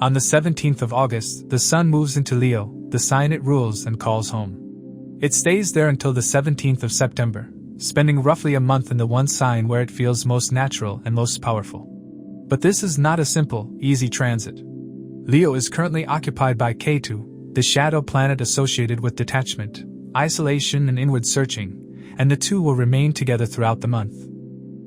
On the 17th of August, the Sun moves into Leo, the sign it rules and calls home. It stays there until the 17th of September, spending roughly a month in the one sign where it feels most natural and most powerful. But this is not a simple, easy transit. Leo is currently occupied by Ketu, the shadow planet associated with detachment, isolation and inward searching, and the two will remain together throughout the month.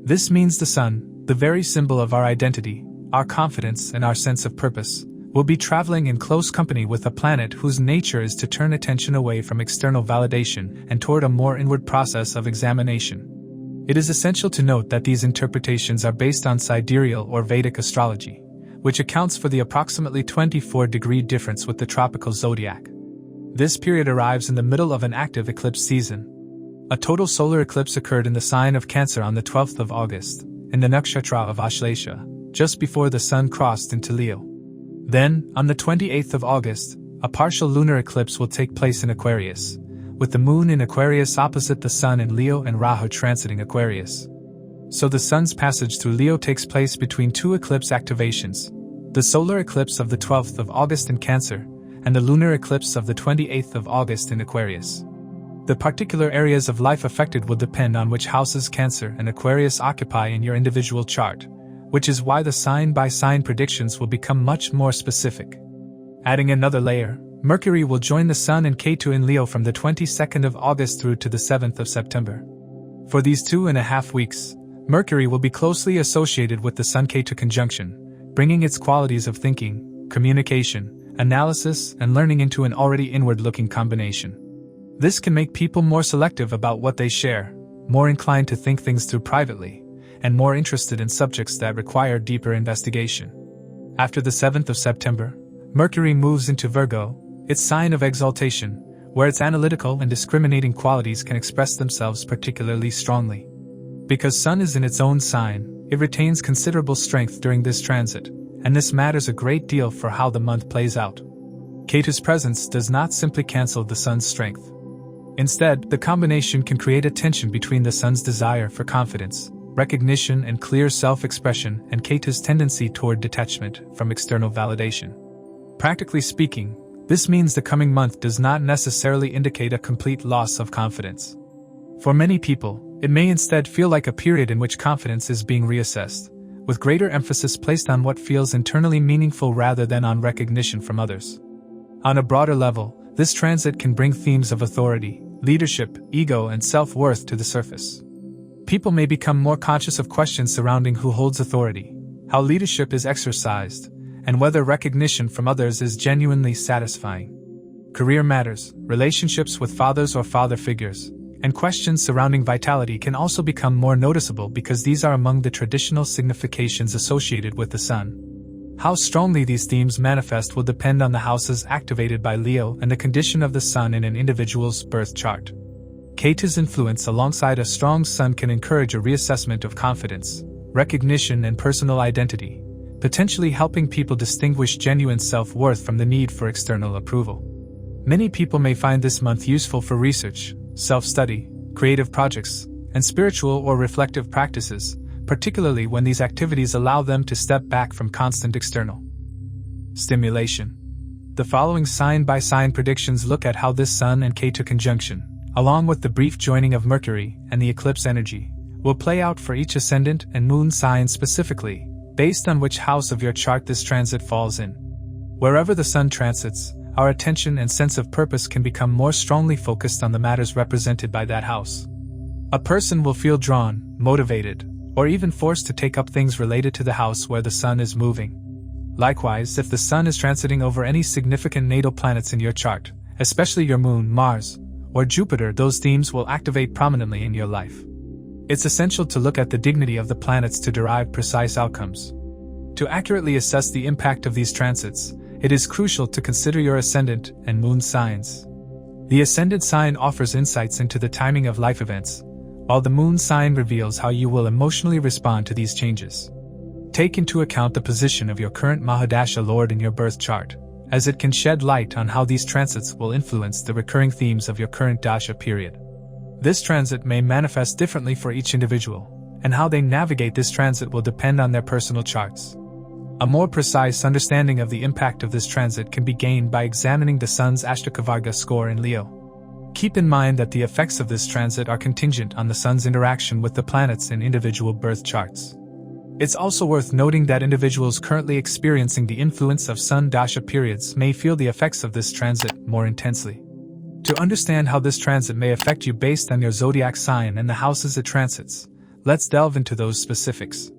This means the Sun, the very symbol of our identity, our confidence and our sense of purpose, will be traveling in close company with a planet whose nature is to turn attention away from external validation and toward a more inward process of examination. It is essential to note that these interpretations are based on Sidereal or Vedic Astrology, which accounts for the approximately 24-degree difference with the tropical zodiac. This period arrives in the middle of an active eclipse season. A total solar eclipse occurred in the sign of Cancer on the 12th of August, in the nakshatra of Ashlesha, just before the Sun crossed into Leo. Then, on the 28th of August, a partial lunar eclipse will take place in Aquarius, with the Moon in Aquarius opposite the Sun in Leo and Rahu transiting Aquarius. So the Sun's passage through Leo takes place between two eclipse activations, the solar eclipse of the 12th of August in Cancer, and the lunar eclipse of the 28th of August in Aquarius. The particular areas of life affected will depend on which houses Cancer and Aquarius occupy in your individual chart, which is why the sign-by-sign predictions will become much more specific. Adding another layer, Mercury will join the Sun and Ketu in Leo from the 22nd of August through to the 7th of September. For these 2.5 weeks, Mercury will be closely associated with the Sun-Ketu conjunction, bringing its qualities of thinking, communication, analysis, and learning into an already inward-looking combination. This can make people more selective about what they share, more inclined to think things through privately, and more interested in subjects that require deeper investigation. After the 7th of September, Mercury moves into Virgo, its sign of exaltation, where its analytical and discriminating qualities can express themselves particularly strongly. Because Sun is in its own sign, it retains considerable strength during this transit, and this matters a great deal for how the month plays out. Ketu's presence does not simply cancel the Sun's strength. Instead, the combination can create a tension between the Sun's desire for confidence, recognition and clear self-expression and Ketu's tendency toward detachment from external validation. Practically speaking, this means the coming month does not necessarily indicate a complete loss of confidence. For many people, it may instead feel like a period in which confidence is being reassessed, with greater emphasis placed on what feels internally meaningful rather than on recognition from others. On a broader level, this transit can bring themes of authority, leadership, ego, and self-worth to the surface. People may become more conscious of questions surrounding who holds authority, how leadership is exercised, and whether recognition from others is genuinely satisfying. Career matters, relationships with fathers or father figures, and questions surrounding vitality can also become more noticeable because these are among the traditional significations associated with the Sun. How strongly these themes manifest will depend on the houses activated by Leo and the condition of the Sun in an individual's birth chart. Ketu's influence alongside a strong Sun can encourage a reassessment of confidence, recognition, and personal identity, potentially helping people distinguish genuine self-worth from the need for external approval. Many people may find this month useful for research, self-study, creative projects, and spiritual or reflective practices, particularly when these activities allow them to step back from constant external stimulation. The following sign-by-sign predictions look at how this Sun and Ketu conjunction, along with the brief joining of Mercury and the eclipse energy, will play out for each Ascendant and Moon sign specifically, based on which house of your chart this transit falls in. Wherever the Sun transits, our attention and sense of purpose can become more strongly focused on the matters represented by that house. A person will feel drawn, motivated, or even forced to take up things related to the house where the Sun is moving. Likewise, if the Sun is transiting over any significant natal planets in your chart, especially your Moon, Mars, or Jupiter, those themes will activate prominently in your life. It's essential to look at the dignity of the planets to derive precise outcomes. To accurately assess the impact of these transits, it is crucial to consider your Ascendant and Moon signs. The Ascendant sign offers insights into the timing of life events, while the Moon sign reveals how you will emotionally respond to these changes. Take into account the position of your current Mahadasha Lord in your birth chart, as it can shed light on how these transits will influence the recurring themes of your current dasha period. This transit may manifest differently for each individual, and how they navigate this transit will depend on their personal charts. A more precise understanding of the impact of this transit can be gained by examining the Sun's Ashtokavarga score in Leo. Keep in mind that the effects of this transit are contingent on the Sun's interaction with the planets in individual birth charts. It's also worth noting that individuals currently experiencing the influence of Sun Dasha periods may feel the effects of this transit more intensely. To understand how this transit may affect you based on your zodiac sign and the houses it transits, let's delve into those specifics.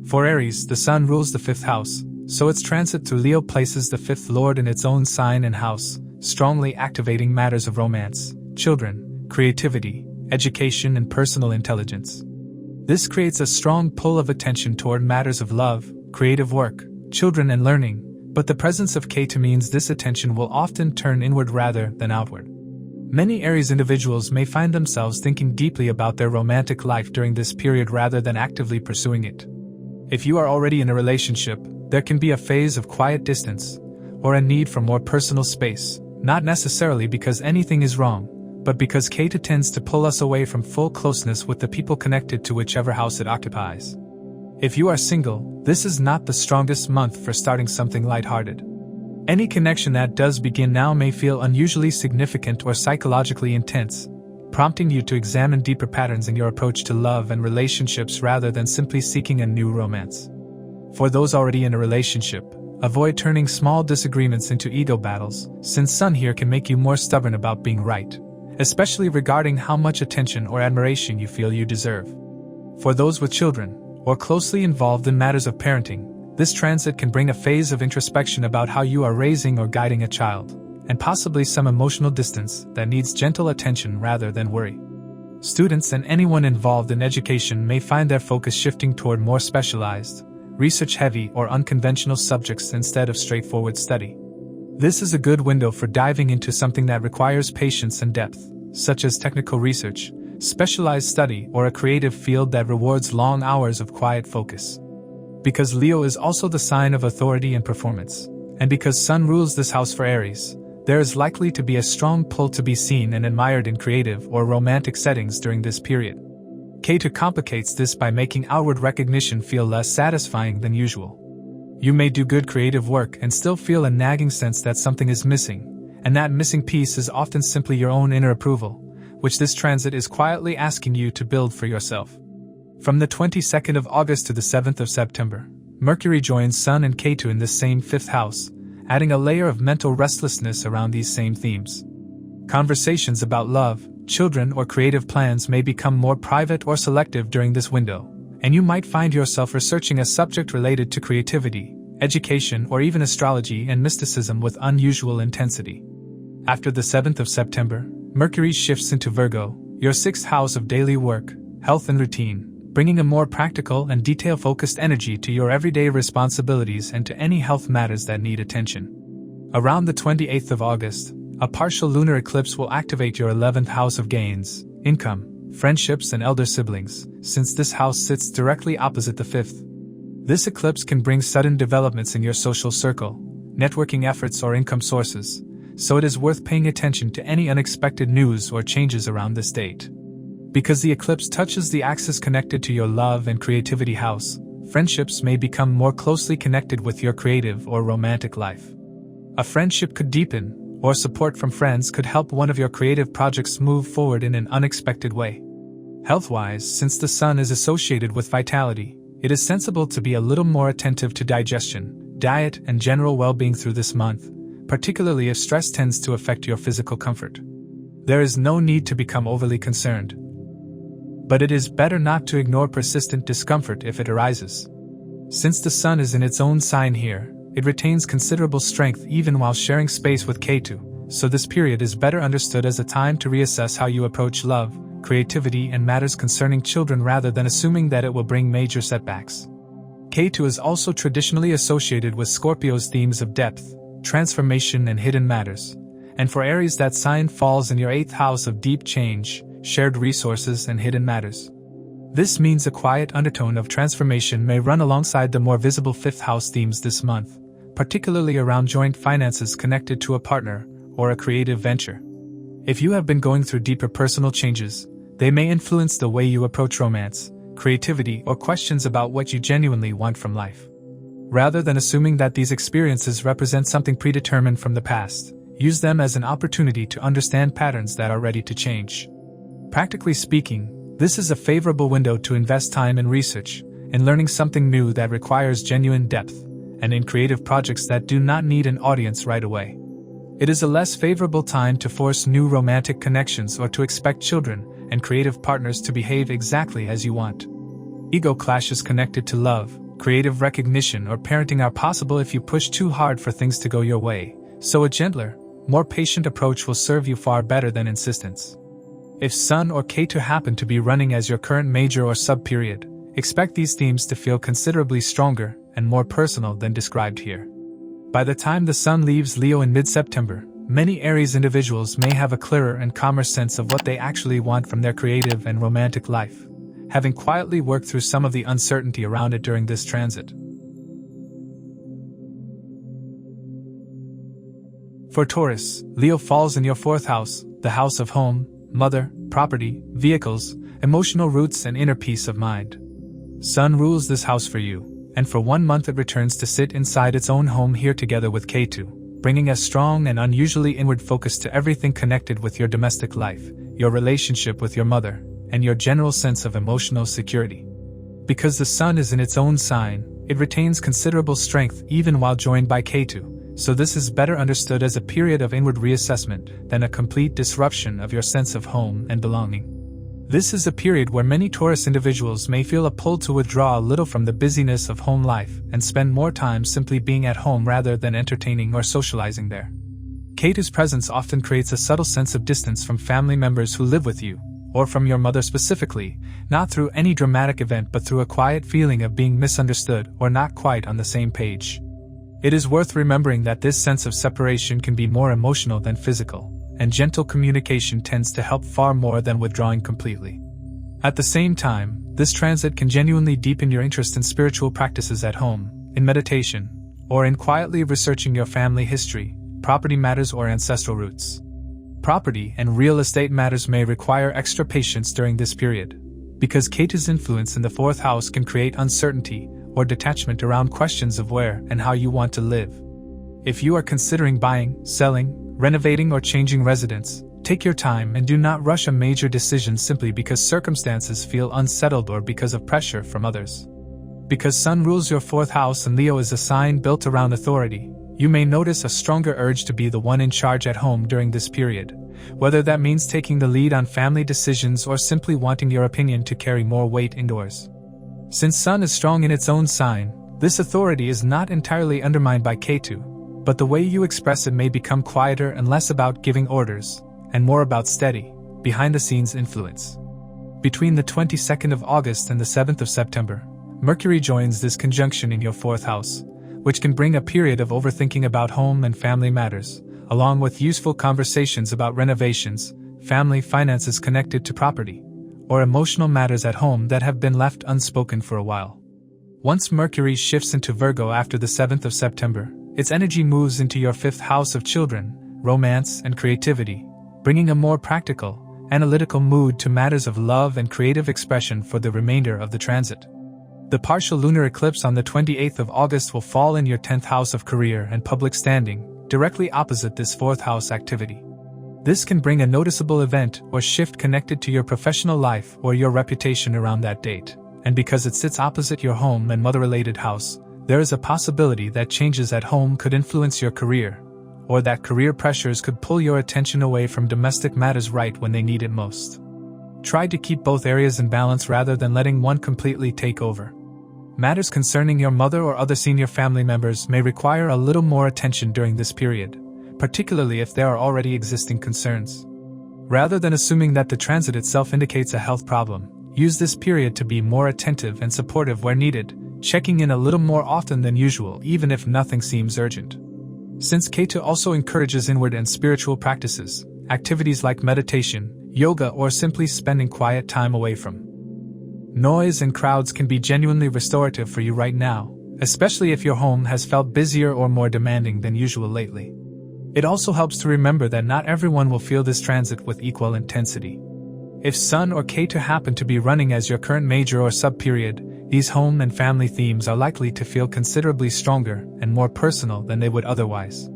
For Aries, the Sun rules the 5th house, so its transit through Leo places the 5th lord in its own sign and house, strongly activating matters of romance, children, creativity, education, and personal intelligence. This creates a strong pull of attention toward matters of love, creative work, children, and learning, but the presence of Ketu means this attention will often turn inward rather than outward. Many Aries individuals may find themselves thinking deeply about their romantic life during this period rather than actively pursuing it. If you are already in a relationship, there can be a phase of quiet distance, or a need for more personal space, not necessarily because anything is wrong, but because Ketu tends to pull us away from full closeness with the people connected to whichever house it occupies. If you are single, this is not the strongest month for starting something lighthearted. Any connection that does begin now may feel unusually significant or psychologically intense, prompting you to examine deeper patterns in your approach to love and relationships rather than simply seeking a new romance. For those already in a relationship, avoid turning small disagreements into ego battles, since Sun here can make you more stubborn about being right, especially regarding how much attention or admiration you feel you deserve. For those with children, or closely involved in matters of parenting, this transit can bring a phase of introspection about how you are raising or guiding a child, and possibly some emotional distance that needs gentle attention rather than worry. Students and anyone involved in education may find their focus shifting toward more specialized, research-heavy or unconventional subjects instead of straightforward study. This is a good window for diving into something that requires patience and depth, such as technical research, specialized study, or a creative field that rewards long hours of quiet focus. Because Leo is also the sign of authority and performance, and because Sun rules this house for Aries, there is likely to be a strong pull to be seen and admired in creative or romantic settings during this period. Ketu complicates this by making outward recognition feel less satisfying than usual. You may do good creative work and still feel a nagging sense that something is missing, and that missing piece is often simply your own inner approval, which this transit is quietly asking you to build for yourself. From the 22nd of August to the 7th of September, Mercury joins Sun and Ketu in this same 5th house, adding a layer of mental restlessness around these same themes. Conversations about love, children, or creative plans may become more private or selective during this window, and you might find yourself researching a subject related to creativity, education, or even astrology and mysticism with unusual intensity. After the 7th of September, Mercury shifts into Virgo, your 6th house of daily work, health, and routine, bringing a more practical and detail-focused energy to your everyday responsibilities and to any health matters that need attention. Around the 28th of August, a partial lunar eclipse will activate your 11th house of gains, income, friendships, and elder siblings, since this house sits directly opposite the 5th. This eclipse can bring sudden developments in your social circle, networking efforts, or income sources, so it is worth paying attention to any unexpected news or changes around this date. Because the eclipse touches the axis connected to your love and creativity house, friendships may become more closely connected with your creative or romantic life. A friendship could deepen, or support from friends could help one of your creative projects move forward in an unexpected way. Health-wise, since the Sun is associated with vitality, it is sensible to be a little more attentive to digestion, diet, and general well-being through this month, particularly if stress tends to affect your physical comfort. There is no need to become overly concerned, but it is better not to ignore persistent discomfort if it arises. Since the Sun is in its own sign here, it retains considerable strength even while sharing space with Ketu, so this period is better understood as a time to reassess how you approach love, creativity, and matters concerning children rather than assuming that it will bring major setbacks. Ketu is also traditionally associated with Scorpio's themes of depth, transformation, and hidden matters, and for Aries that sign falls in your 8th house of deep change, shared resources, and hidden matters. This means a quiet undertone of transformation may run alongside the more visible fifth house themes this month, particularly around joint finances connected to a partner or a creative venture. If you have been going through deeper personal changes, they may influence the way you approach romance, creativity, or questions about what you genuinely want from life. Rather than assuming that these experiences represent something predetermined from the past, use them as an opportunity to understand patterns that are ready to change. Practically speaking, this is a favorable window to invest time in research, in learning something new that requires genuine depth, and in creative projects that do not need an audience right away. It is a less favorable time to force new romantic connections or to expect children and creative partners to behave exactly as you want. Ego clashes connected to love, creative recognition, or parenting are possible if you push too hard for things to go your way, so a gentler, more patient approach will serve you far better than insistence. If Sun or Ketu happen to be running as your current major or sub-period, expect these themes to feel considerably stronger and more personal than described here. By the time the Sun leaves Leo in mid-September, many Aries individuals may have a clearer and calmer sense of what they actually want from their creative and romantic life, having quietly worked through some of the uncertainty around it during this transit. For Taurus, Leo falls in your fourth house, the house of home, mother, property, vehicles, emotional roots, and inner peace of mind. Sun rules this house for you, and for 1 month it returns to sit inside its own home here together with Ketu, bringing a strong and unusually inward focus to everything connected with your domestic life, your relationship with your mother, and your general sense of emotional security. Because the Sun is in its own sign, it retains considerable strength even while joined by Ketu, so this is better understood as a period of inward reassessment than a complete disruption of your sense of home and belonging. This is a period where many Taurus individuals may feel a pull to withdraw a little from the busyness of home life and spend more time simply being at home rather than entertaining or socializing there. Ketu's presence often creates a subtle sense of distance from family members who live with you, or from your mother specifically, not through any dramatic event but through a quiet feeling of being misunderstood or not quite on the same page. It is worth remembering that this sense of separation can be more emotional than physical, and gentle communication tends to help far more than withdrawing completely. At the same time, this transit can genuinely deepen your interest in spiritual practices at home, in meditation, or in quietly researching your family history, property matters, or ancestral roots. Property and real estate matters may require extra patience during this period, because Ketu's influence in the fourth house can create uncertainty or detachment around questions of where and how you want to live. If you are considering buying, selling, renovating, or changing residence, take your time and do not rush a major decision simply because circumstances feel unsettled or because of pressure from others. Because Sun rules your fourth house and Leo is a sign built around authority, you may notice a stronger urge to be the one in charge at home during this period, whether that means taking the lead on family decisions or simply wanting your opinion to carry more weight indoors. Since Sun is strong in its own sign, this authority is not entirely undermined by Ketu, but the way you express it may become quieter and less about giving orders, and more about steady, behind-the-scenes influence. Between the 22nd of August and the 7th of September, Mercury joins this conjunction in your fourth house, which can bring a period of overthinking about home and family matters, along with useful conversations about renovations, family finances connected to property, or emotional matters at home that have been left unspoken for a while. Once Mercury shifts into Virgo after the 7th of September, its energy moves into your fifth house of children, romance, and creativity, bringing a more practical, analytical mood to matters of love and creative expression for the remainder of the transit. The partial lunar eclipse on the 28th of August will fall in your 10th house of career and public standing, directly opposite this fourth house activity. This can bring a noticeable event or shift connected to your professional life or your reputation around that date, and because it sits opposite your home and mother-related house, there is a possibility that changes at home could influence your career, or that career pressures could pull your attention away from domestic matters right when they need it most. Try to keep both areas in balance rather than letting one completely take over. Matters concerning your mother or other senior family members may require a little more attention during this period, particularly if there are already existing concerns. Rather than assuming that the transit itself indicates a health problem, use this period to be more attentive and supportive where needed, checking in a little more often than usual even if nothing seems urgent. Since Ketu also encourages inward and spiritual practices, activities like meditation, yoga, or simply spending quiet time away from Noise and crowds can be genuinely restorative for you right now, especially if your home has felt busier or more demanding than usual lately. It also helps to remember that not everyone will feel this transit with equal intensity. If Sun or Ketu happen to be running as your current major or sub-period, these home and family themes are likely to feel considerably stronger and more personal than they would otherwise.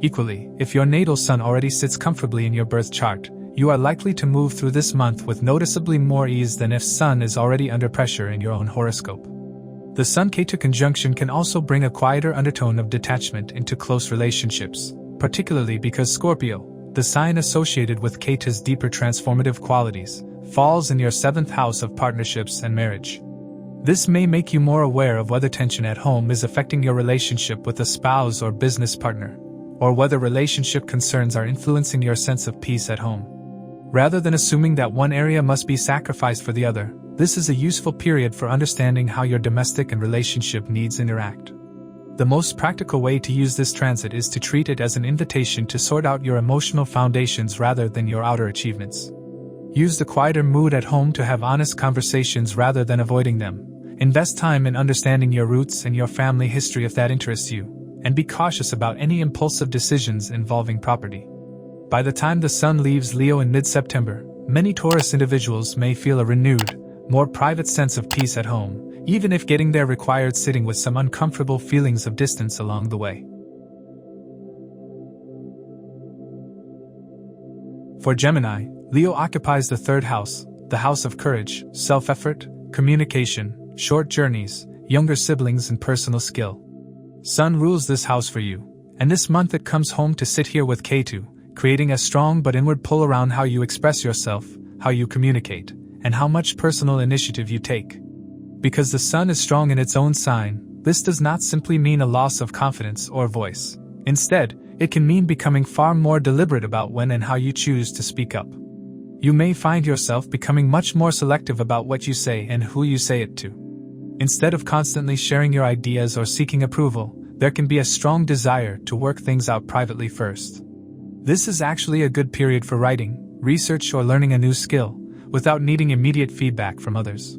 Equally, if your natal Sun already sits comfortably in your birth chart, you are likely to move through this month with noticeably more ease than if Sun is already under pressure in your own horoscope. The Sun-Ketu conjunction can also bring a quieter undertone of detachment into close relationships, particularly because Scorpio, the sign associated with Ketu's deeper transformative qualities, falls in your 7th house of partnerships and marriage. This may make you more aware of whether tension at home is affecting your relationship with a spouse or business partner, or whether relationship concerns are influencing your sense of peace at home. Rather than assuming that one area must be sacrificed for the other, this is a useful period for understanding how your domestic and relationship needs interact. The most practical way to use this transit is to treat it as an invitation to sort out your emotional foundations rather than your outer achievements. Use the quieter mood at home to have honest conversations rather than avoiding them. Invest time in understanding your roots and your family history if that interests you, and be cautious about any impulsive decisions involving property. By the time the Sun leaves Leo in mid-September, many Taurus individuals may feel a renewed, more private sense of peace at home, even if getting there required sitting with some uncomfortable feelings of distance along the way. For Gemini, Leo occupies the 3rd house, the house of courage, self-effort, communication, short journeys, younger siblings and personal skill. Sun rules this house for you, and this month it comes home to sit here with Ketu, creating a strong but inward pull around how you express yourself, how you communicate, and how much personal initiative you take. Because the Sun is strong in its own sign, this does not simply mean a loss of confidence or voice. Instead, it can mean becoming far more deliberate about when and how you choose to speak up. You may find yourself becoming much more selective about what you say and who you say it to. Instead of constantly sharing your ideas or seeking approval, there can be a strong desire to work things out privately first. This is actually a good period for writing, research or learning a new skill, without needing immediate feedback from others.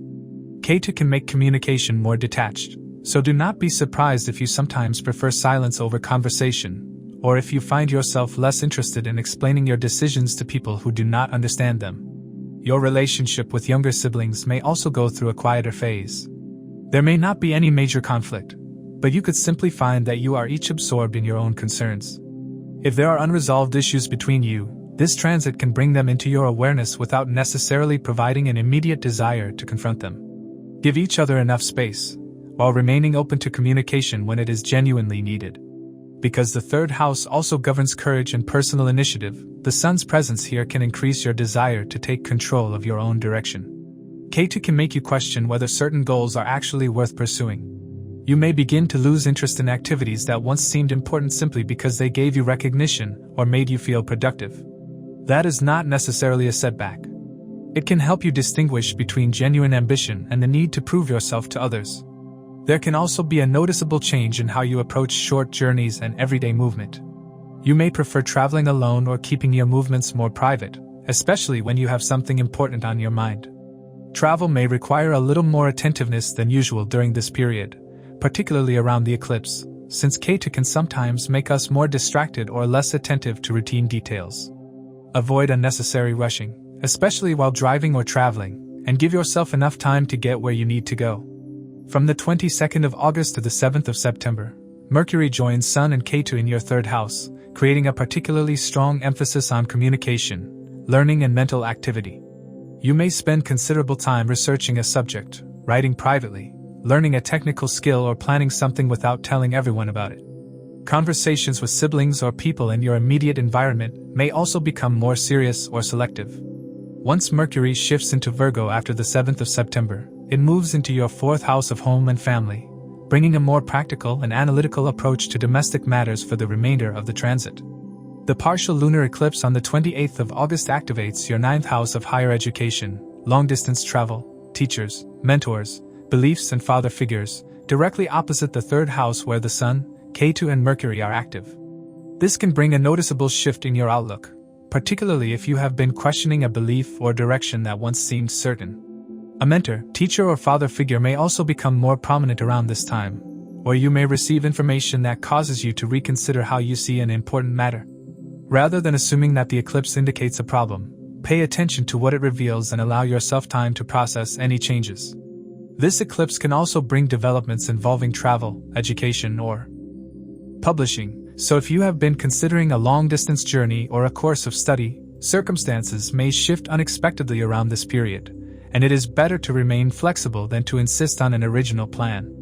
Ketu can make communication more detached, so do not be surprised if you sometimes prefer silence over conversation, or if you find yourself less interested in explaining your decisions to people who do not understand them. Your relationship with younger siblings may also go through a quieter phase. There may not be any major conflict, but you could simply find that you are each absorbed in your own concerns. If there are unresolved issues between you, this transit can bring them into your awareness without necessarily providing an immediate desire to confront them. Give each other enough space, while remaining open to communication when it is genuinely needed. Because the 3rd house also governs courage and personal initiative, the Sun's presence here can increase your desire to take control of your own direction. Ketu can make you question whether certain goals are actually worth pursuing. You may begin to lose interest in activities that once seemed important simply because they gave you recognition or made you feel productive. That is not necessarily a setback. It can help you distinguish between genuine ambition and the need to prove yourself to others. There can also be a noticeable change in how you approach short journeys and everyday movement. You may prefer traveling alone or keeping your movements more private, especially when you have something important on your mind. Travel may require a little more attentiveness than usual during this period, particularly around the eclipse, since Ketu can sometimes make us more distracted or less attentive to routine details. Avoid unnecessary rushing, especially while driving or traveling, and give yourself enough time to get where you need to go. From the 22nd of August to the 7th of September, Mercury joins Sun and Ketu in your 3rd house, creating a particularly strong emphasis on communication, learning and mental activity. You may spend considerable time researching a subject, writing privately, learning a technical skill or planning something without telling everyone about it. Conversations with siblings or people in your immediate environment may also become more serious or selective. Once Mercury shifts into Virgo after the 7th of September, it moves into your 4th house of home and family, bringing a more practical and analytical approach to domestic matters for the remainder of the transit. The partial lunar eclipse on the 28th of August activates your 9th house of higher education, long-distance travel, teachers, mentors, beliefs and father figures, directly opposite the 3rd house where the Sun, Ketu and Mercury are active. This can bring a noticeable shift in your outlook, particularly if you have been questioning a belief or direction that once seemed certain. A mentor, teacher, or father figure may also become more prominent around this time, or you may receive information that causes you to reconsider how you see an important matter. Rather than assuming that the eclipse indicates a problem, pay attention to what it reveals and allow yourself time to process any changes. This eclipse can also bring developments involving travel, education, or publishing, so if you have been considering a long-distance journey or a course of study, circumstances may shift unexpectedly around this period, and it is better to remain flexible than to insist on an original plan.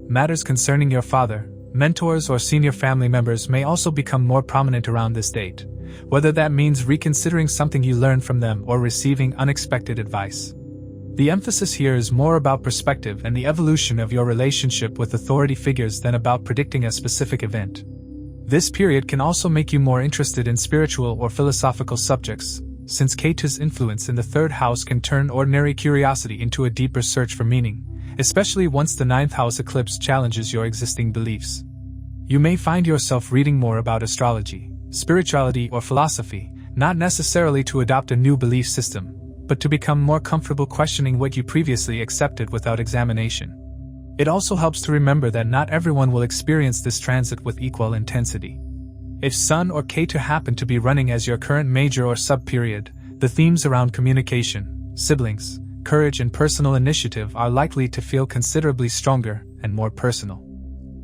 Matters concerning your father, mentors, or senior family members may also become more prominent around this date, whether that means reconsidering something you learned from them or receiving unexpected advice. The emphasis here is more about perspective and the evolution of your relationship with authority figures than about predicting a specific event. This period can also make you more interested in spiritual or philosophical subjects, since Ketu's influence in the third house can turn ordinary curiosity into a deeper search for meaning, especially once the ninth house eclipse challenges your existing beliefs. You may find yourself reading more about astrology, spirituality, or philosophy, not necessarily to adopt a new belief system, but to become more comfortable questioning what you previously accepted without examination. It also helps to remember that not everyone will experience this transit with equal intensity. If Sun or Ketu happen to be running as your current major or sub-period, the themes around communication, siblings, courage, and personal initiative are likely to feel considerably stronger and more personal.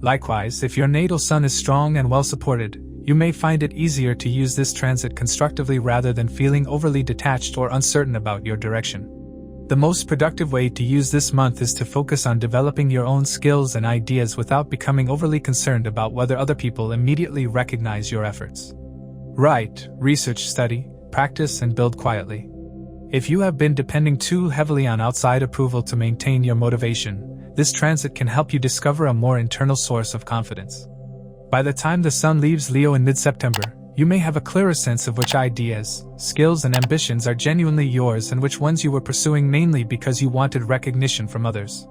Likewise, if your natal Sun is strong and well supported, you may find it easier to use this transit constructively rather than feeling overly detached or uncertain about your direction. The most productive way to use this month is to focus on developing your own skills and ideas without becoming overly concerned about whether other people immediately recognize your efforts. Write, research, study, practice, and build quietly. If you have been depending too heavily on outside approval to maintain your motivation, this transit can help you discover a more internal source of confidence. By the time the Sun leaves Leo in mid-September, you may have a clearer sense of which ideas, skills, and ambitions are genuinely yours and which ones you were pursuing mainly because you wanted recognition from others.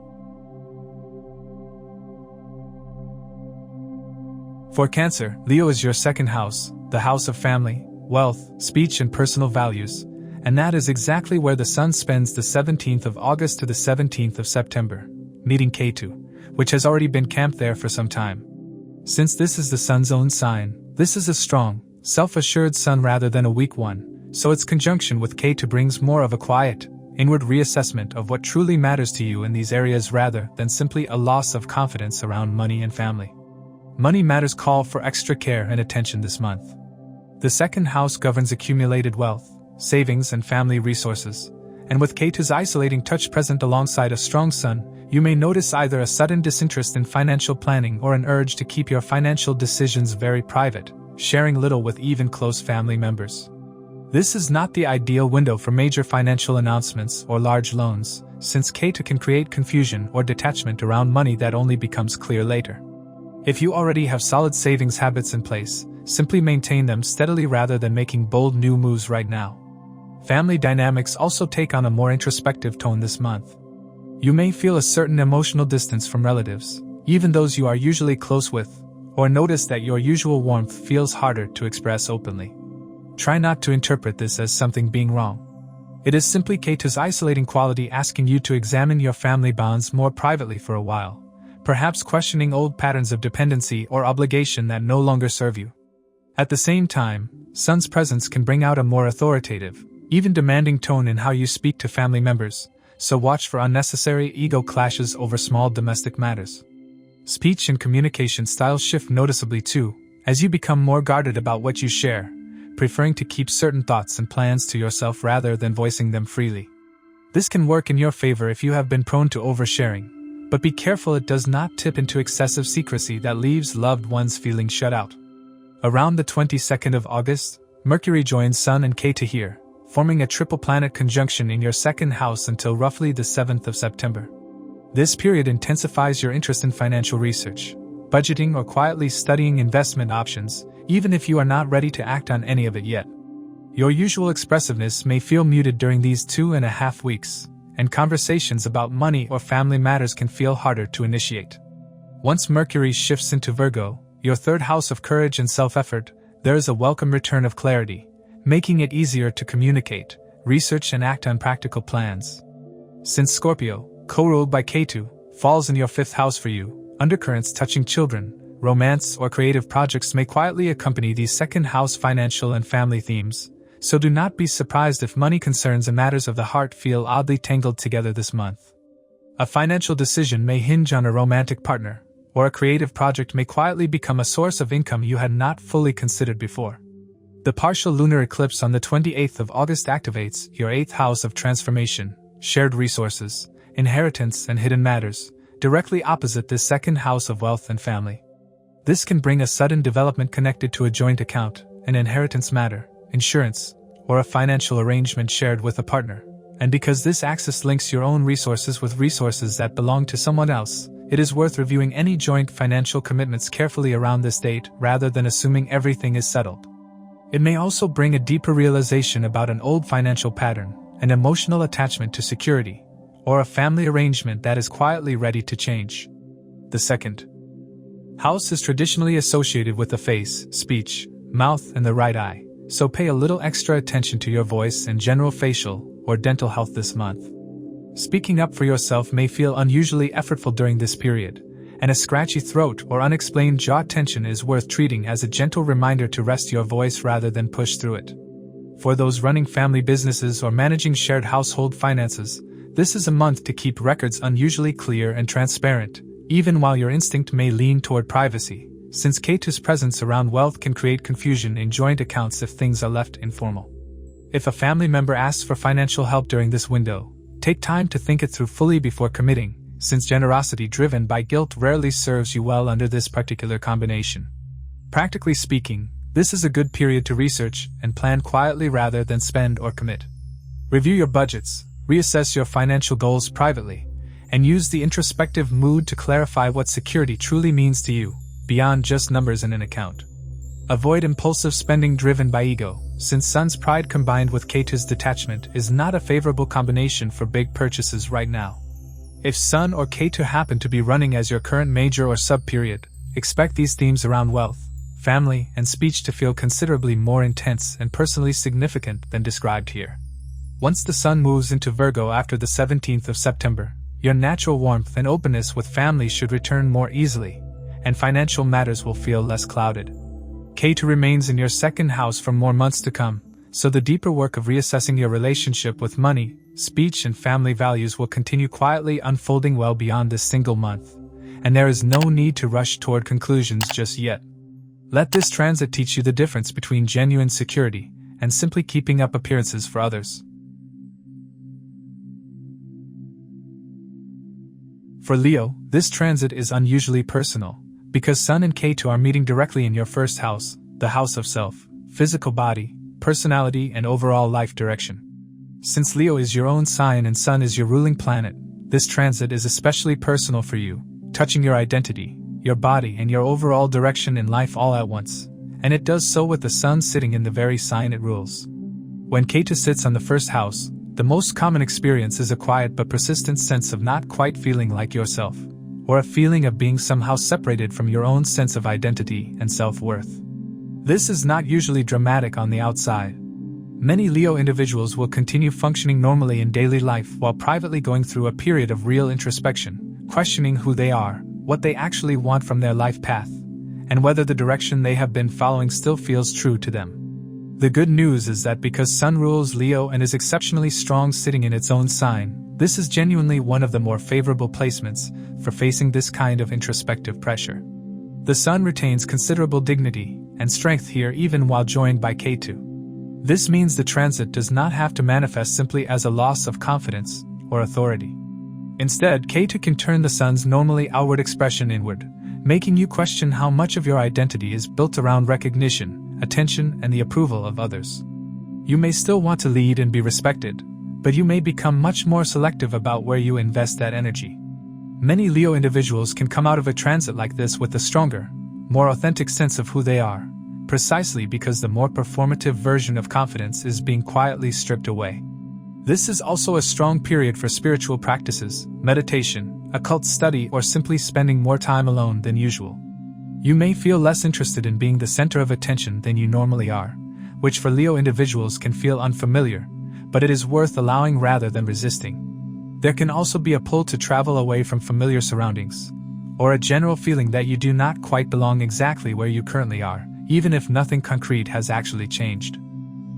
For Cancer, Leo is your second house, the house of family, wealth, speech, and personal values, and that is exactly where the Sun spends the 17th of August to the 17th of September, meeting Ketu, which has already been camped there for some time. Since this is the Sun's own sign, this is a strong, self-assured Sun rather than a weak one, so its conjunction with Ketu brings more of a quiet, inward reassessment of what truly matters to you in these areas rather than simply a loss of confidence around money and family. Money matters call for extra care and attention this month. The second house governs accumulated wealth, savings, and family resources, and with Ketu's isolating touch present alongside a strong Sun, you may notice either a sudden disinterest in financial planning or an urge to keep your financial decisions very private, sharing little with even close family members. This is not the ideal window for major financial announcements or large loans, since Ketu can create confusion or detachment around money that only becomes clear later. If you already have solid savings habits in place, simply maintain them steadily rather than making bold new moves right now. Family dynamics also take on a more introspective tone this month. You may feel a certain emotional distance from relatives, even those you are usually close with, or notice that your usual warmth feels harder to express openly. Try not to interpret this as something being wrong. It is simply Ketu's isolating quality asking you to examine your family bonds more privately for a while, perhaps questioning old patterns of dependency or obligation that no longer serve you. At the same time, Sun's presence can bring out a more authoritative, even demanding tone in how you speak to family members, so watch for unnecessary ego clashes over small domestic matters. Speech and communication styles shift noticeably too, as you become more guarded about what you share, preferring to keep certain thoughts and plans to yourself rather than voicing them freely. This can work in your favor if you have been prone to oversharing, but be careful it does not tip into excessive secrecy that leaves loved ones feeling shut out. Around the 22nd of August, Mercury joins Sun and Ketu here, forming a triple planet conjunction in your second house until roughly the 7th of September. This period intensifies your interest in financial research, budgeting, or quietly studying investment options, even if you are not ready to act on any of it yet. Your usual expressiveness may feel muted during these 2.5 weeks, and conversations about money or family matters can feel harder to initiate. Once Mercury shifts into Virgo, your third house of courage and self-effort, there is a welcome return of clarity, making it easier to communicate, research, and act on practical plans. Since Scorpio, co-ruled by Ketu, falls in your 5th house for you, undercurrents touching children, romance, or creative projects may quietly accompany these 2nd house financial and family themes, so do not be surprised if money concerns and matters of the heart feel oddly tangled together this month. A financial decision may hinge on a romantic partner, or a creative project may quietly become a source of income you had not fully considered before. The partial lunar eclipse on the 28th of August activates your 8th house of transformation, shared resources, inheritance, and hidden matters, directly opposite this 2nd house of wealth and family. This can bring a sudden development connected to a joint account, an inheritance matter, insurance, or a financial arrangement shared with a partner. And because this axis links your own resources with resources that belong to someone else, it is worth reviewing any joint financial commitments carefully around this date rather than assuming everything is settled. It may also bring a deeper realization about an old financial pattern, an emotional attachment to security, or a family arrangement that is quietly ready to change. The 2nd house is traditionally associated with the face, speech, mouth, and the right eye, so pay a little extra attention to your voice and general facial or dental health this month. Speaking up for yourself may feel unusually effortful during this period, and a scratchy throat or unexplained jaw tension is worth treating as a gentle reminder to rest your voice rather than push through it. For those running family businesses or managing shared household finances, this is a month to keep records unusually clear and transparent, even while your instinct may lean toward privacy, since Ketu's presence around wealth can create confusion in joint accounts if things are left informal. If a family member asks for financial help during this window, take time to think it through fully before committing, since generosity driven by guilt rarely serves you well under this particular combination. Practically speaking, this is a good period to research and plan quietly rather than spend or commit. Review your budgets, reassess your financial goals privately, and use the introspective mood to clarify what security truly means to you, beyond just numbers in an account. Avoid impulsive spending driven by ego, since Sun's pride combined with Ketu's detachment is not a favorable combination for big purchases right now. If Sun or Ketu happen to be running as your current major or sub-period, expect these themes around wealth, family, and speech to feel considerably more intense and personally significant than described here. Once the Sun moves into Virgo after the 17th of September, your natural warmth and openness with family should return more easily, and financial matters will feel less clouded. Ketu remains in your 2nd house for more months to come, so the deeper work of reassessing your relationship with money, speech, and family values will continue quietly unfolding well beyond this single month, and there is no need to rush toward conclusions just yet. Let this transit teach you the difference between genuine security and simply keeping up appearances for others. For Leo, this transit is unusually personal, because Sun and Ketu are meeting directly in your 1st house, the house of self, physical body, personality, and overall life direction. Since Leo is your own sign and Sun is your ruling planet, this transit is especially personal for you, touching your identity, your body, and your overall direction in life all at once, and it does so with the Sun sitting in the very sign it rules. When Ketu sits on the 1st house, the most common experience is a quiet but persistent sense of not quite feeling like yourself, or a feeling of being somehow separated from your own sense of identity and self-worth. This is not usually dramatic on the outside. Many Leo individuals will continue functioning normally in daily life while privately going through a period of real introspection, questioning who they are, what they actually want from their life path, and whether the direction they have been following still feels true to them. The good news is that because Sun rules Leo and is exceptionally strong sitting in its own sign, this is genuinely one of the more favorable placements for facing this kind of introspective pressure. The Sun retains considerable dignity and strength here even while joined by Ketu. This means the transit does not have to manifest simply as a loss of confidence or authority. Instead, Ketu can turn the Sun's normally outward expression inward, making you question how much of your identity is built around recognition, attention, and the approval of others. You may still want to lead and be respected, but you may become much more selective about where you invest that energy. Many Leo individuals can come out of a transit like this with a stronger, more authentic sense of who they are, precisely because the more performative version of confidence is being quietly stripped away. This is also a strong period for spiritual practices, meditation, occult study, or simply spending more time alone than usual. You may feel less interested in being the center of attention than you normally are, which for Leo individuals can feel unfamiliar, but it is worth allowing rather than resisting. There can also be a pull to travel away from familiar surroundings, or a general feeling that you do not quite belong exactly where you currently are, even if nothing concrete has actually changed.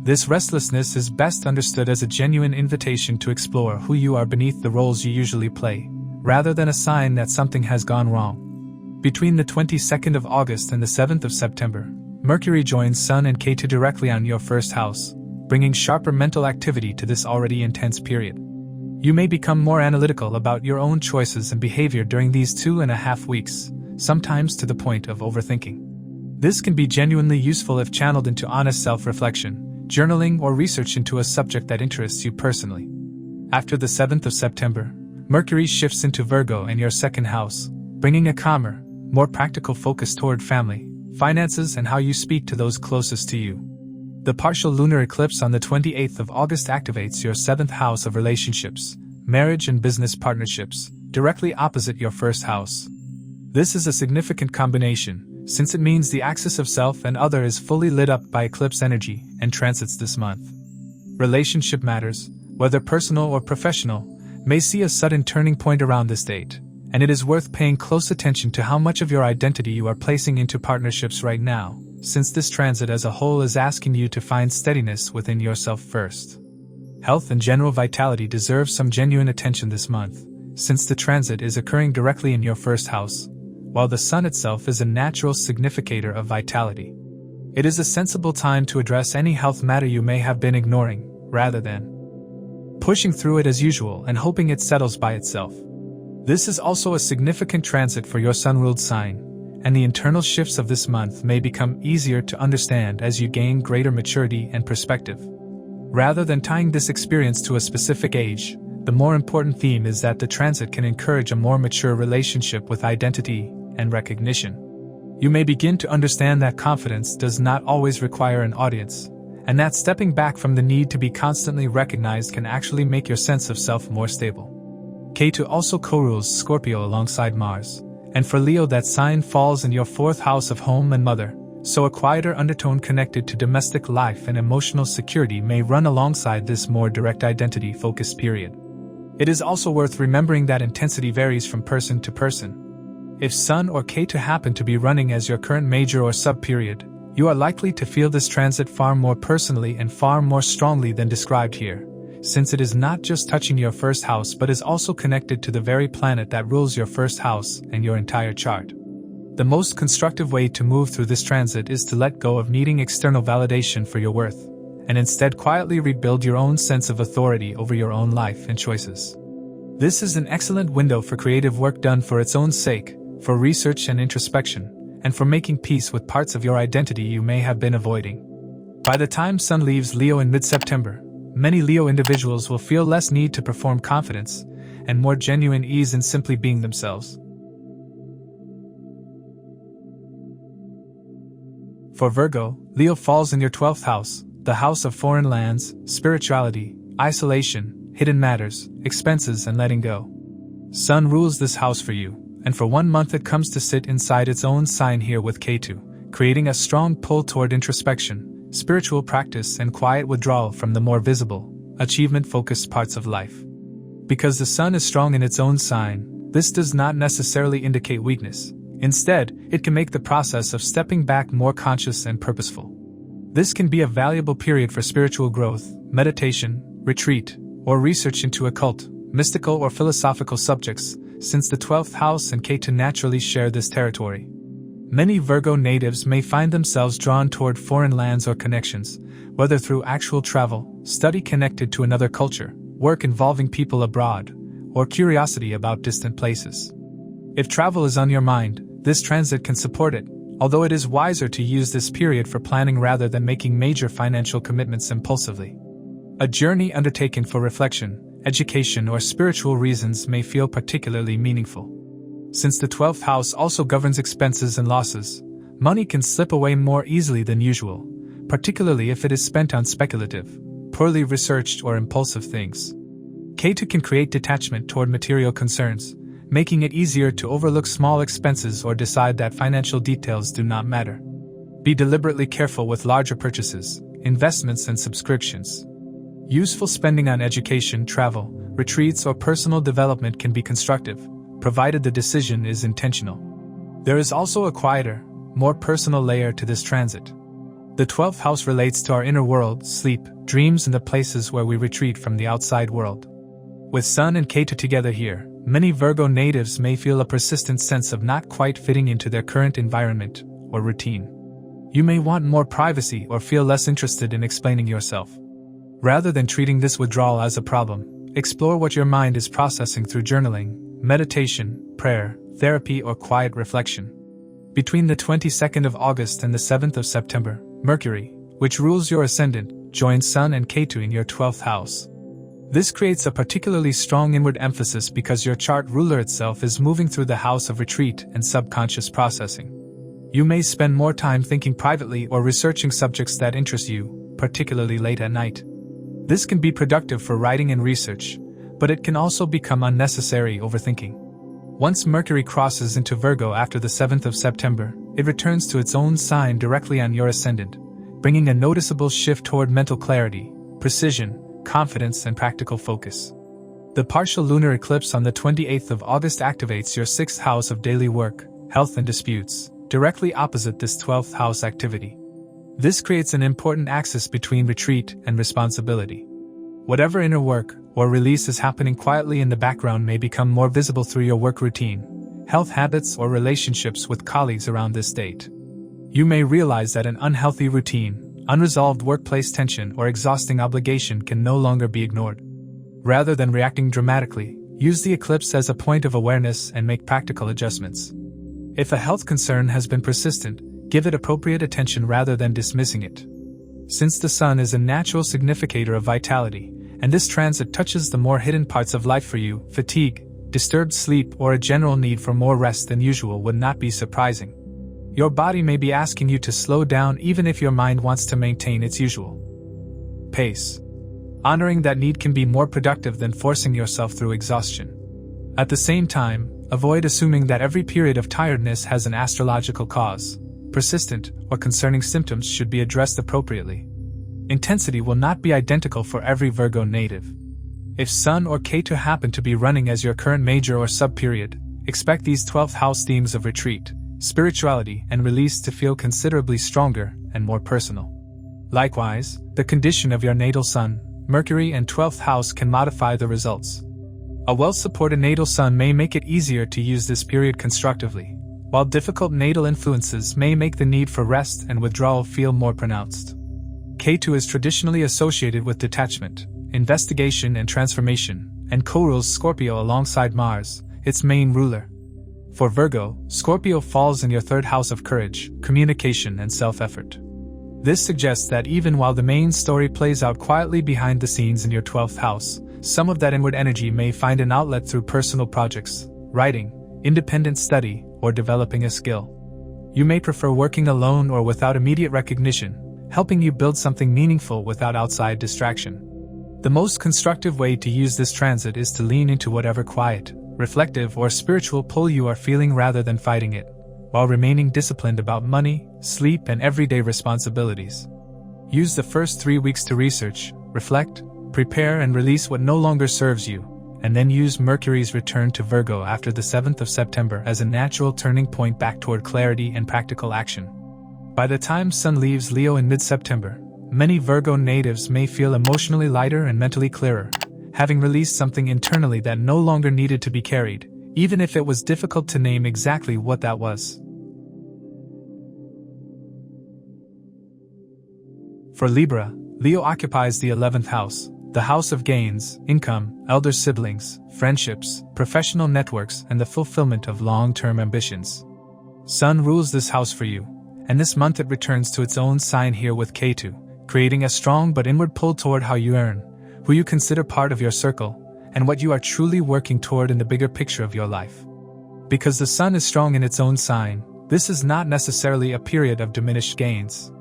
This restlessness is best understood as a genuine invitation to explore who you are beneath the roles you usually play, rather than a sign that something has gone wrong. Between the 22nd of August and the 7th of September, Mercury joins Sun and Ketu directly on your first house, bringing sharper mental activity to this already intense period. You may become more analytical about your own choices and behavior during these 2.5 weeks, sometimes to the point of overthinking. This can be genuinely useful if channeled into honest self-reflection, journaling, or research into a subject that interests you personally. After the 7th of September, Mercury shifts into Virgo in your second house, bringing a calmer, more practical focus toward family, finances, and how you speak to those closest to you. The partial lunar eclipse on the 28th of August activates your 7th house of relationships, marriage and business partnerships, directly opposite your first house. This is a significant combination, since it means the axis of self and other is fully lit up by eclipse energy and transits this month. Relationship matters, whether personal or professional, may see a sudden turning point around this date, and it is worth paying close attention to how much of your identity you are placing into partnerships right now, since this transit as a whole is asking you to find steadiness within yourself first. Health and general vitality deserve some genuine attention this month, since the transit is occurring directly in your first house, while the Sun itself is a natural significator of vitality. It is a sensible time to address any health matter you may have been ignoring, rather than pushing through it as usual and hoping it settles by itself. This is also a significant transit for your Sun-ruled sign, and the internal shifts of this month may become easier to understand as you gain greater maturity and perspective. Rather than tying this experience to a specific age, the more important theme is that the transit can encourage a more mature relationship with identity and recognition. You may begin to understand that confidence does not always require an audience, and that stepping back from the need to be constantly recognized can actually make your sense of self more stable. Ketu also co-rules Scorpio alongside Mars, and for Leo that sign falls in your 4th house of home and mother, so a quieter undertone connected to domestic life and emotional security may run alongside this more direct identity-focused period. It is also worth remembering that intensity varies from person to person. If Sun or Ketu happen to be running as your current major or sub-period, you are likely to feel this transit far more personally and far more strongly than described here, since it is not just touching your first house but is also connected to the very planet that rules your first house and your entire chart. The most constructive way to move through this transit is to let go of needing external validation for your worth, and instead quietly rebuild your own sense of authority over your own life and choices. This is an excellent window for creative work done for its own sake, for research and introspection, and for making peace with parts of your identity you may have been avoiding. By the time Sun leaves Leo in mid-September, many Leo individuals will feel less need to perform confidence, and more genuine ease in simply being themselves. For Virgo, Leo falls in your 12th house, the house of foreign lands, spirituality, isolation, hidden matters, expenses, and letting go. Sun rules this house for you, and for 1 month it comes to sit inside its own sign here with Ketu, creating a strong pull toward introspection, spiritual practice, and quiet withdrawal from the more visible, achievement-focused parts of life. Because the Sun is strong in its own sign, this does not necessarily indicate weakness. Instead, it can make the process of stepping back more conscious and purposeful. This can be a valuable period for spiritual growth, meditation, retreat, or research into occult, mystical, or philosophical subjects, since the 12th house and Ketu naturally share this territory. Many Virgo natives may find themselves drawn toward foreign lands or connections, whether through actual travel, study connected to another culture, work involving people abroad, or curiosity about distant places. If travel is on your mind, this transit can support it, although it is wiser to use this period for planning rather than making major financial commitments impulsively. A journey undertaken for reflection, education, or spiritual reasons may feel particularly meaningful. Since the 12th house also governs expenses and losses, money can slip away more easily than usual, particularly if it is spent on speculative, poorly researched, or impulsive things. Ketu can create detachment toward material concerns, making it easier to overlook small expenses or decide that financial details do not matter. Be deliberately careful with larger purchases, investments, and subscriptions. Useful spending on education, travel, retreats, or personal development can be constructive, provided the decision is intentional. There is also a quieter, more personal layer to this transit. The 12th house relates to our inner world, sleep, dreams, and the places where we retreat from the outside world. With Sun and Ketu together here, many Virgo natives may feel a persistent sense of not quite fitting into their current environment or routine. You may want more privacy or feel less interested in explaining yourself. Rather than treating this withdrawal as a problem, explore what your mind is processing through journaling, meditation, prayer, therapy, or quiet reflection. Between the 22nd of August and the 7th of September, Mercury, which rules your ascendant, joins Sun and Ketu in your 12th house. This creates a particularly strong inward emphasis because your chart ruler itself is moving through the house of retreat and subconscious processing. You may spend more time thinking privately or researching subjects that interest you, particularly late at night. This can be productive for writing and research, but it can also become unnecessary overthinking. Once Mercury crosses into Virgo after the 7th of September, it returns to its own sign directly on your ascendant, bringing a noticeable shift toward mental clarity, precision, confidence, and practical focus. The partial lunar eclipse on the 28th of August activates your 6th house of daily work, health, and disputes, directly opposite this 12th house activity. This creates an important axis between retreat and responsibility. Whatever inner work or release is happening quietly in the background may become more visible through your work routine, health habits, or relationships with colleagues around this date. You may realize that an unhealthy routine, unresolved workplace tension, or exhausting obligation can no longer be ignored. Rather than reacting dramatically, use the eclipse as a point of awareness and make practical adjustments. If a health concern has been persistent, give it appropriate attention rather than dismissing it. Since the Sun is a natural significator of vitality, and this transit touches the more hidden parts of life for you, fatigue, disturbed sleep, or a general need for more rest than usual would not be surprising. Your body may be asking you to slow down even if your mind wants to maintain its usual pace. Honoring that need can be more productive than forcing yourself through exhaustion. At the same time, avoid assuming that every period of tiredness has an astrological cause. Persistent or concerning symptoms should be addressed appropriately. Intensity will not be identical for every Virgo native. If Sun or Ketu happen to be running as your current major or sub-period, expect these 12th house themes of retreat, spirituality, and release to feel considerably stronger and more personal. Likewise, the condition of your natal Sun, Mercury, and 12th house can modify the results. A well-supported natal Sun may make it easier to use this period constructively, while difficult natal influences may make the need for rest and withdrawal feel more pronounced. Ketu is traditionally associated with detachment, investigation, and transformation, and co-rules Scorpio alongside Mars, its main ruler. For Virgo, Scorpio falls in your 3rd house of courage, communication, and self-effort. This suggests that even while the main story plays out quietly behind the scenes in your 12th house, some of that inward energy may find an outlet through personal projects, writing, independent study, or developing a skill. You may prefer working alone or without immediate recognition, helping you build something meaningful without outside distraction. The most constructive way to use this transit is to lean into whatever quiet, reflective, or spiritual pull you are feeling rather than fighting it, while remaining disciplined about money, sleep, and everyday responsibilities. Use the first 3 weeks to research, reflect, prepare, and release what no longer serves you, and then use Mercury's return to Virgo after the 7th of September as a natural turning point back toward clarity and practical action. By the time Sun leaves Leo in mid-September, many Virgo natives may feel emotionally lighter and mentally clearer, having released something internally that no longer needed to be carried, even if it was difficult to name exactly what that was. For Libra, Leo occupies the 11th house, the house of gains, income, elder siblings, friendships, professional networks, and the fulfillment of long-term ambitions. Sun rules this house for you, and this month it returns to its own sign here with Ketu, creating a strong but inward pull toward how you earn, who you consider part of your circle, and what you are truly working toward in the bigger picture of your life. Because the Sun is strong in its own sign, this is not necessarily a period of diminished gains.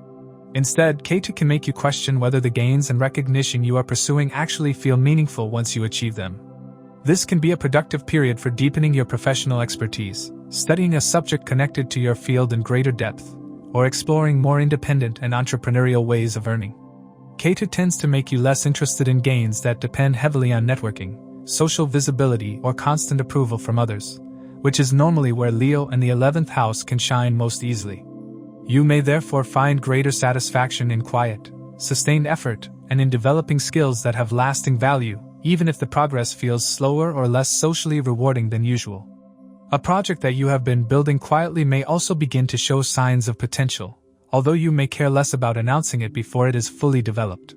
Instead, Ketu can make you question whether the gains and recognition you are pursuing actually feel meaningful once you achieve them. This can be a productive period for deepening your professional expertise, studying a subject connected to your field in greater depth, or exploring more independent and entrepreneurial ways of earning. Ketu tends to make you less interested in gains that depend heavily on networking, social visibility, or constant approval from others, which is normally where Leo and the 11th house can shine most easily. You may therefore find greater satisfaction in quiet, sustained effort, and in developing skills that have lasting value, even if the progress feels slower or less socially rewarding than usual. A project that you have been building quietly may also begin to show signs of potential, although you may care less about announcing it before it is fully developed.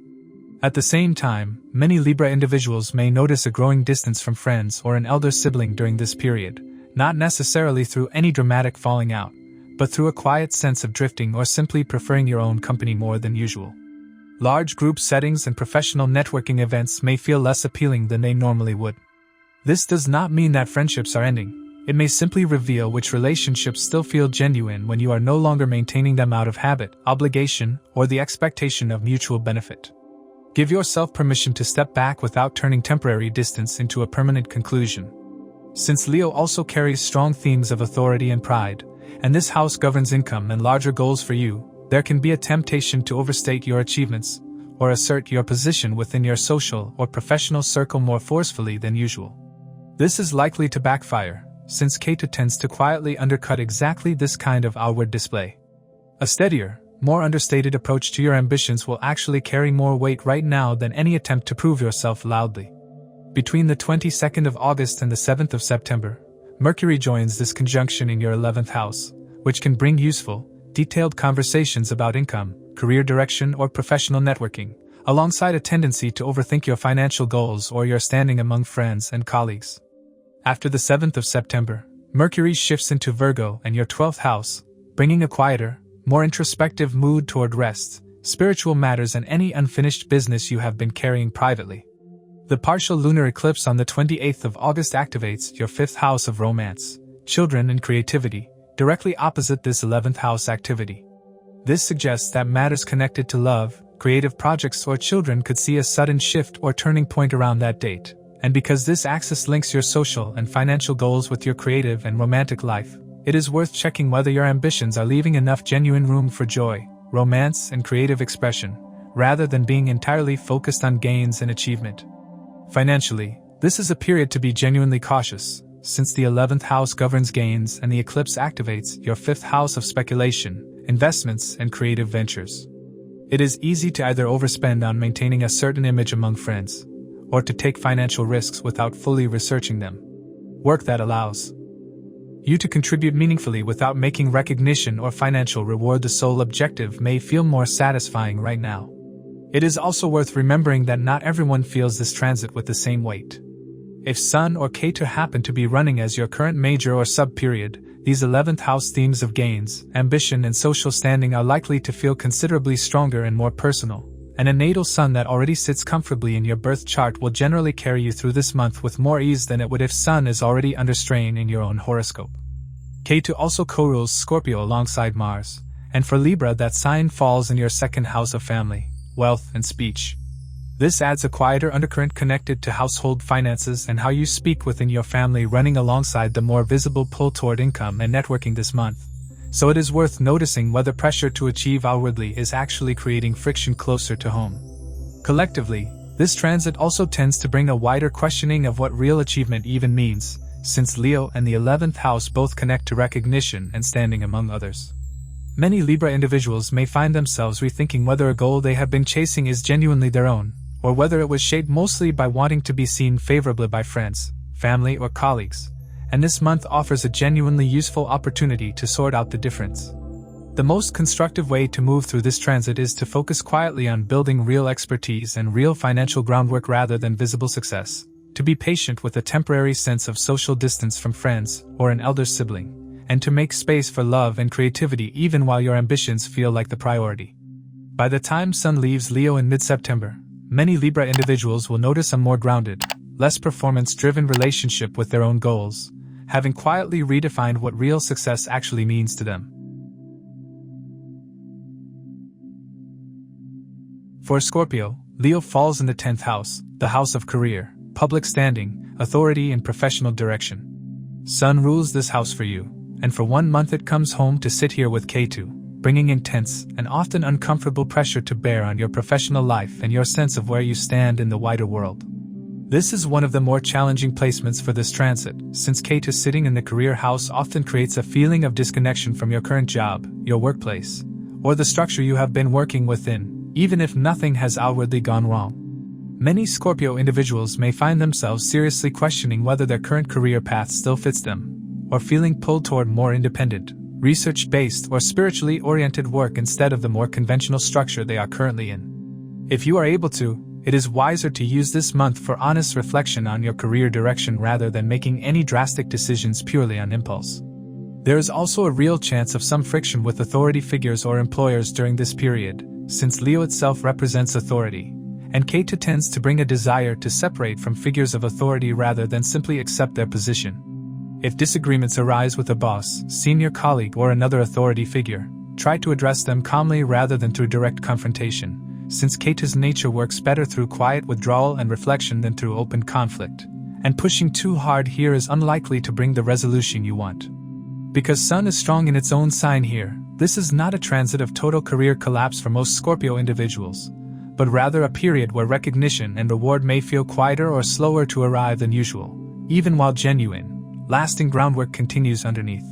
At the same time, many Libra individuals may notice a growing distance from friends or an elder sibling during this period, not necessarily through any dramatic falling out, but through a quiet sense of drifting or simply preferring your own company more than usual. Large group settings and professional networking events may feel less appealing than they normally would. This does not mean that friendships are ending. It may simply reveal which relationships still feel genuine when you are no longer maintaining them out of habit, obligation, or the expectation of mutual benefit. Give yourself permission to step back without turning temporary distance into a permanent conclusion. Since Leo also carries strong themes of authority and pride, and this house governs income and larger goals for you, there can be a temptation to overstate your achievements, or assert your position within your social or professional circle more forcefully than usual. This is likely to backfire, since Ketu tends to quietly undercut exactly this kind of outward display. A steadier, more understated approach to your ambitions will actually carry more weight right now than any attempt to prove yourself loudly. Between the 22nd of August and the 7th of September, Mercury joins this conjunction in your 11th house, which can bring useful, detailed conversations about income, career direction, or professional networking, alongside a tendency to overthink your financial goals or your standing among friends and colleagues. After the 7th of September, Mercury shifts into Virgo and your 12th house, bringing a quieter, more introspective mood toward rest, spiritual matters, and any unfinished business you have been carrying privately. The partial lunar eclipse on the 28th of August activates your 5th house of romance, children, and creativity, directly opposite this 11th house activity. This suggests that matters connected to love, creative projects, or children could see a sudden shift or turning point around that date. And because this axis links your social and financial goals with your creative and romantic life, it is worth checking whether your ambitions are leaving enough genuine room for joy, romance, and creative expression, rather than being entirely focused on gains and achievement. Financially, this is a period to be genuinely cautious, since the 11th house governs gains and the eclipse activates your 5th house of speculation, investments, and creative ventures. It is easy to either overspend on maintaining a certain image among friends, or to take financial risks without fully researching them. Work that allows you to contribute meaningfully without making recognition or financial reward the sole objective may feel more satisfying right now. It is also worth remembering that not everyone feels this transit with the same weight. If Sun or Ketu happen to be running as your current major or sub-period, these 11th house themes of gains, ambition, and social standing are likely to feel considerably stronger and more personal. And a natal sun that already sits comfortably in your birth chart will generally carry you through this month with more ease than it would if Sun is already under strain in your own horoscope. Ketu also co-rules Scorpio alongside Mars, and for Libra that sign falls in your 2nd house of family, wealth, and speech. This adds a quieter undercurrent connected to household finances and how you speak within your family, running alongside the more visible pull toward income and networking this month. So it is worth noticing whether pressure to achieve outwardly is actually creating friction closer to home. Collectively, this transit also tends to bring a wider questioning of what real achievement even means, since Leo and the 11th house both connect to recognition and standing among others. Many Libra individuals may find themselves rethinking whether a goal they have been chasing is genuinely their own, or whether it was shaped mostly by wanting to be seen favorably by friends, family, or colleagues. And this month offers a genuinely useful opportunity to sort out the difference. The most constructive way to move through this transit is to focus quietly on building real expertise and real financial groundwork rather than visible success, to be patient with a temporary sense of social distance from friends or an elder sibling, and to make space for love and creativity even while your ambitions feel like the priority. By the time Sun leaves Leo in mid-September, many Libra individuals will notice a more grounded, less performance-driven relationship with their own goals, having quietly redefined what real success actually means to them. For Scorpio, Leo falls in the 10th house, the house of career, public standing, authority, and professional direction. Sun rules this house for you, and for 1 month it comes home to sit here with Ketu, bringing intense and often uncomfortable pressure to bear on your professional life and your sense of where you stand in the wider world. This is one of the more challenging placements for this transit, since Ketu sitting in the career house often creates a feeling of disconnection from your current job, your workplace, or the structure you have been working within, even if nothing has outwardly gone wrong. Many Scorpio individuals may find themselves seriously questioning whether their current career path still fits them, or feeling pulled toward more independent, research-based or spiritually oriented work instead of the more conventional structure they are currently in. If you are able to, it is wiser to use this month for honest reflection on your career direction rather than making any drastic decisions purely on impulse. There is also a real chance of some friction with authority figures or employers during this period, since Leo itself represents authority, and Ketu tends to bring a desire to separate from figures of authority rather than simply accept their position. If disagreements arise with a boss, senior colleague, or another authority figure, try to address them calmly rather than through direct confrontation, since Ketu's nature works better through quiet withdrawal and reflection than through open conflict, and pushing too hard here is unlikely to bring the resolution you want. Because Sun is strong in its own sign here, this is not a transit of total career collapse for most Scorpio individuals, but rather a period where recognition and reward may feel quieter or slower to arrive than usual, even while genuine, lasting groundwork continues underneath.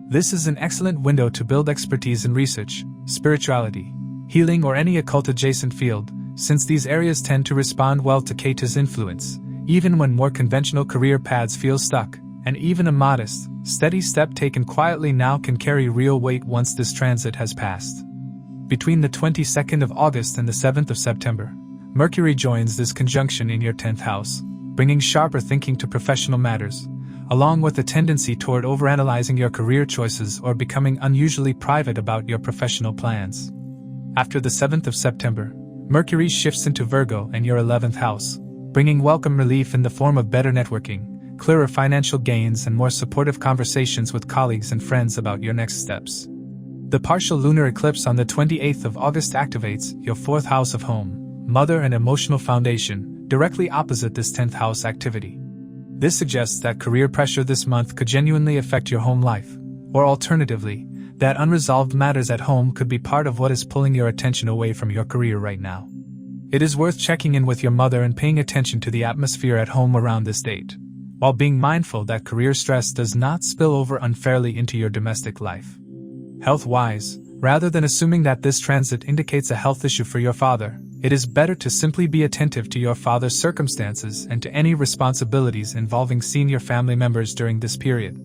This is an excellent window to build expertise in research, spirituality, healing, or any occult-adjacent field, since these areas tend to respond well to Ketu's influence, even when more conventional career paths feel stuck, and even a modest, steady step taken quietly now can carry real weight once this transit has passed. Between the 22nd of August and the 7th of September, Mercury joins this conjunction in your 10th house, bringing sharper thinking to professional matters, along with a tendency toward overanalyzing your career choices or becoming unusually private about your professional plans. After the 7th of September, Mercury shifts into Virgo and your 11th house, bringing welcome relief in the form of better networking, clearer financial gains, and more supportive conversations with colleagues and friends about your next steps. The partial lunar eclipse on the 28th of August activates your 4th house of home, mother, and emotional foundation, directly opposite this 10th house activity. This suggests that career pressure this month could genuinely affect your home life, or alternatively, that unresolved matters at home could be part of what is pulling your attention away from your career right now. It is worth checking in with your mother and paying attention to the atmosphere at home around this date, while being mindful that career stress does not spill over unfairly into your domestic life. Health-wise, rather than assuming that this transit indicates a health issue for your father, it is better to simply be attentive to your father's circumstances and to any responsibilities involving senior family members during this period.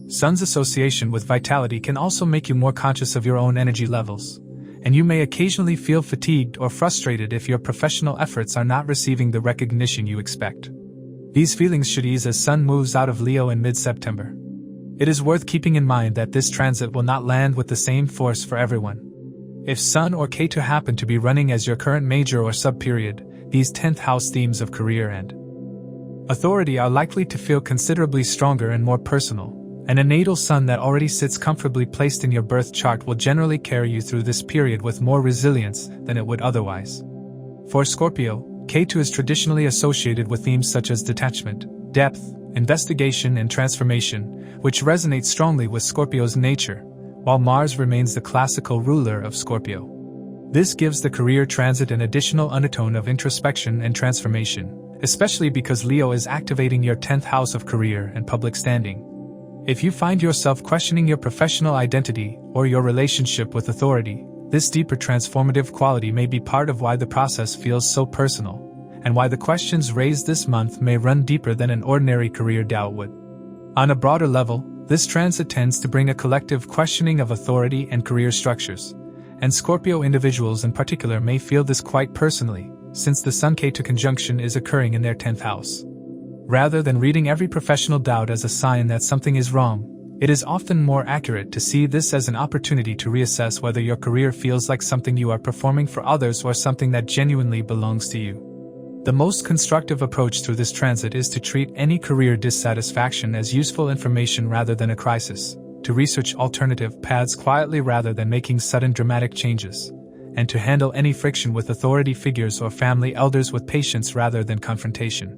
Sun's association with vitality can also make you more conscious of your own energy levels, and you may occasionally feel fatigued or frustrated if your professional efforts are not receiving the recognition you expect. These feelings should ease as Sun moves out of Leo in mid-September. It is worth keeping in mind that this transit will not land with the same force for everyone. If Sun or Ketu happen to be running as your current major or sub-period, these 10th house themes of career and authority are likely to feel considerably stronger and more personal, and a natal Sun that already sits comfortably placed in your birth chart will generally carry you through this period with more resilience than it would otherwise. For Scorpio, Ketu is traditionally associated with themes such as detachment, depth, investigation, and transformation, which resonate strongly with Scorpio's nature, while Mars remains the classical ruler of Scorpio. This gives the career transit an additional undertone of introspection and transformation, especially because Leo is activating your 10th house of career and public standing. If you find yourself questioning your professional identity or your relationship with authority, this deeper transformative quality may be part of why the process feels so personal, and why the questions raised this month may run deeper than an ordinary career doubt would. On a broader level, this transit tends to bring a collective questioning of authority and career structures, and Scorpio individuals in particular may feel this quite personally, since the Sun-Ketu conjunction is occurring in their 10th house. Rather than reading every professional doubt as a sign that something is wrong, it is often more accurate to see this as an opportunity to reassess whether your career feels like something you are performing for others or something that genuinely belongs to you. The most constructive approach through this transit is to treat any career dissatisfaction as useful information rather than a crisis, to research alternative paths quietly rather than making sudden dramatic changes, and to handle any friction with authority figures or family elders with patience rather than confrontation.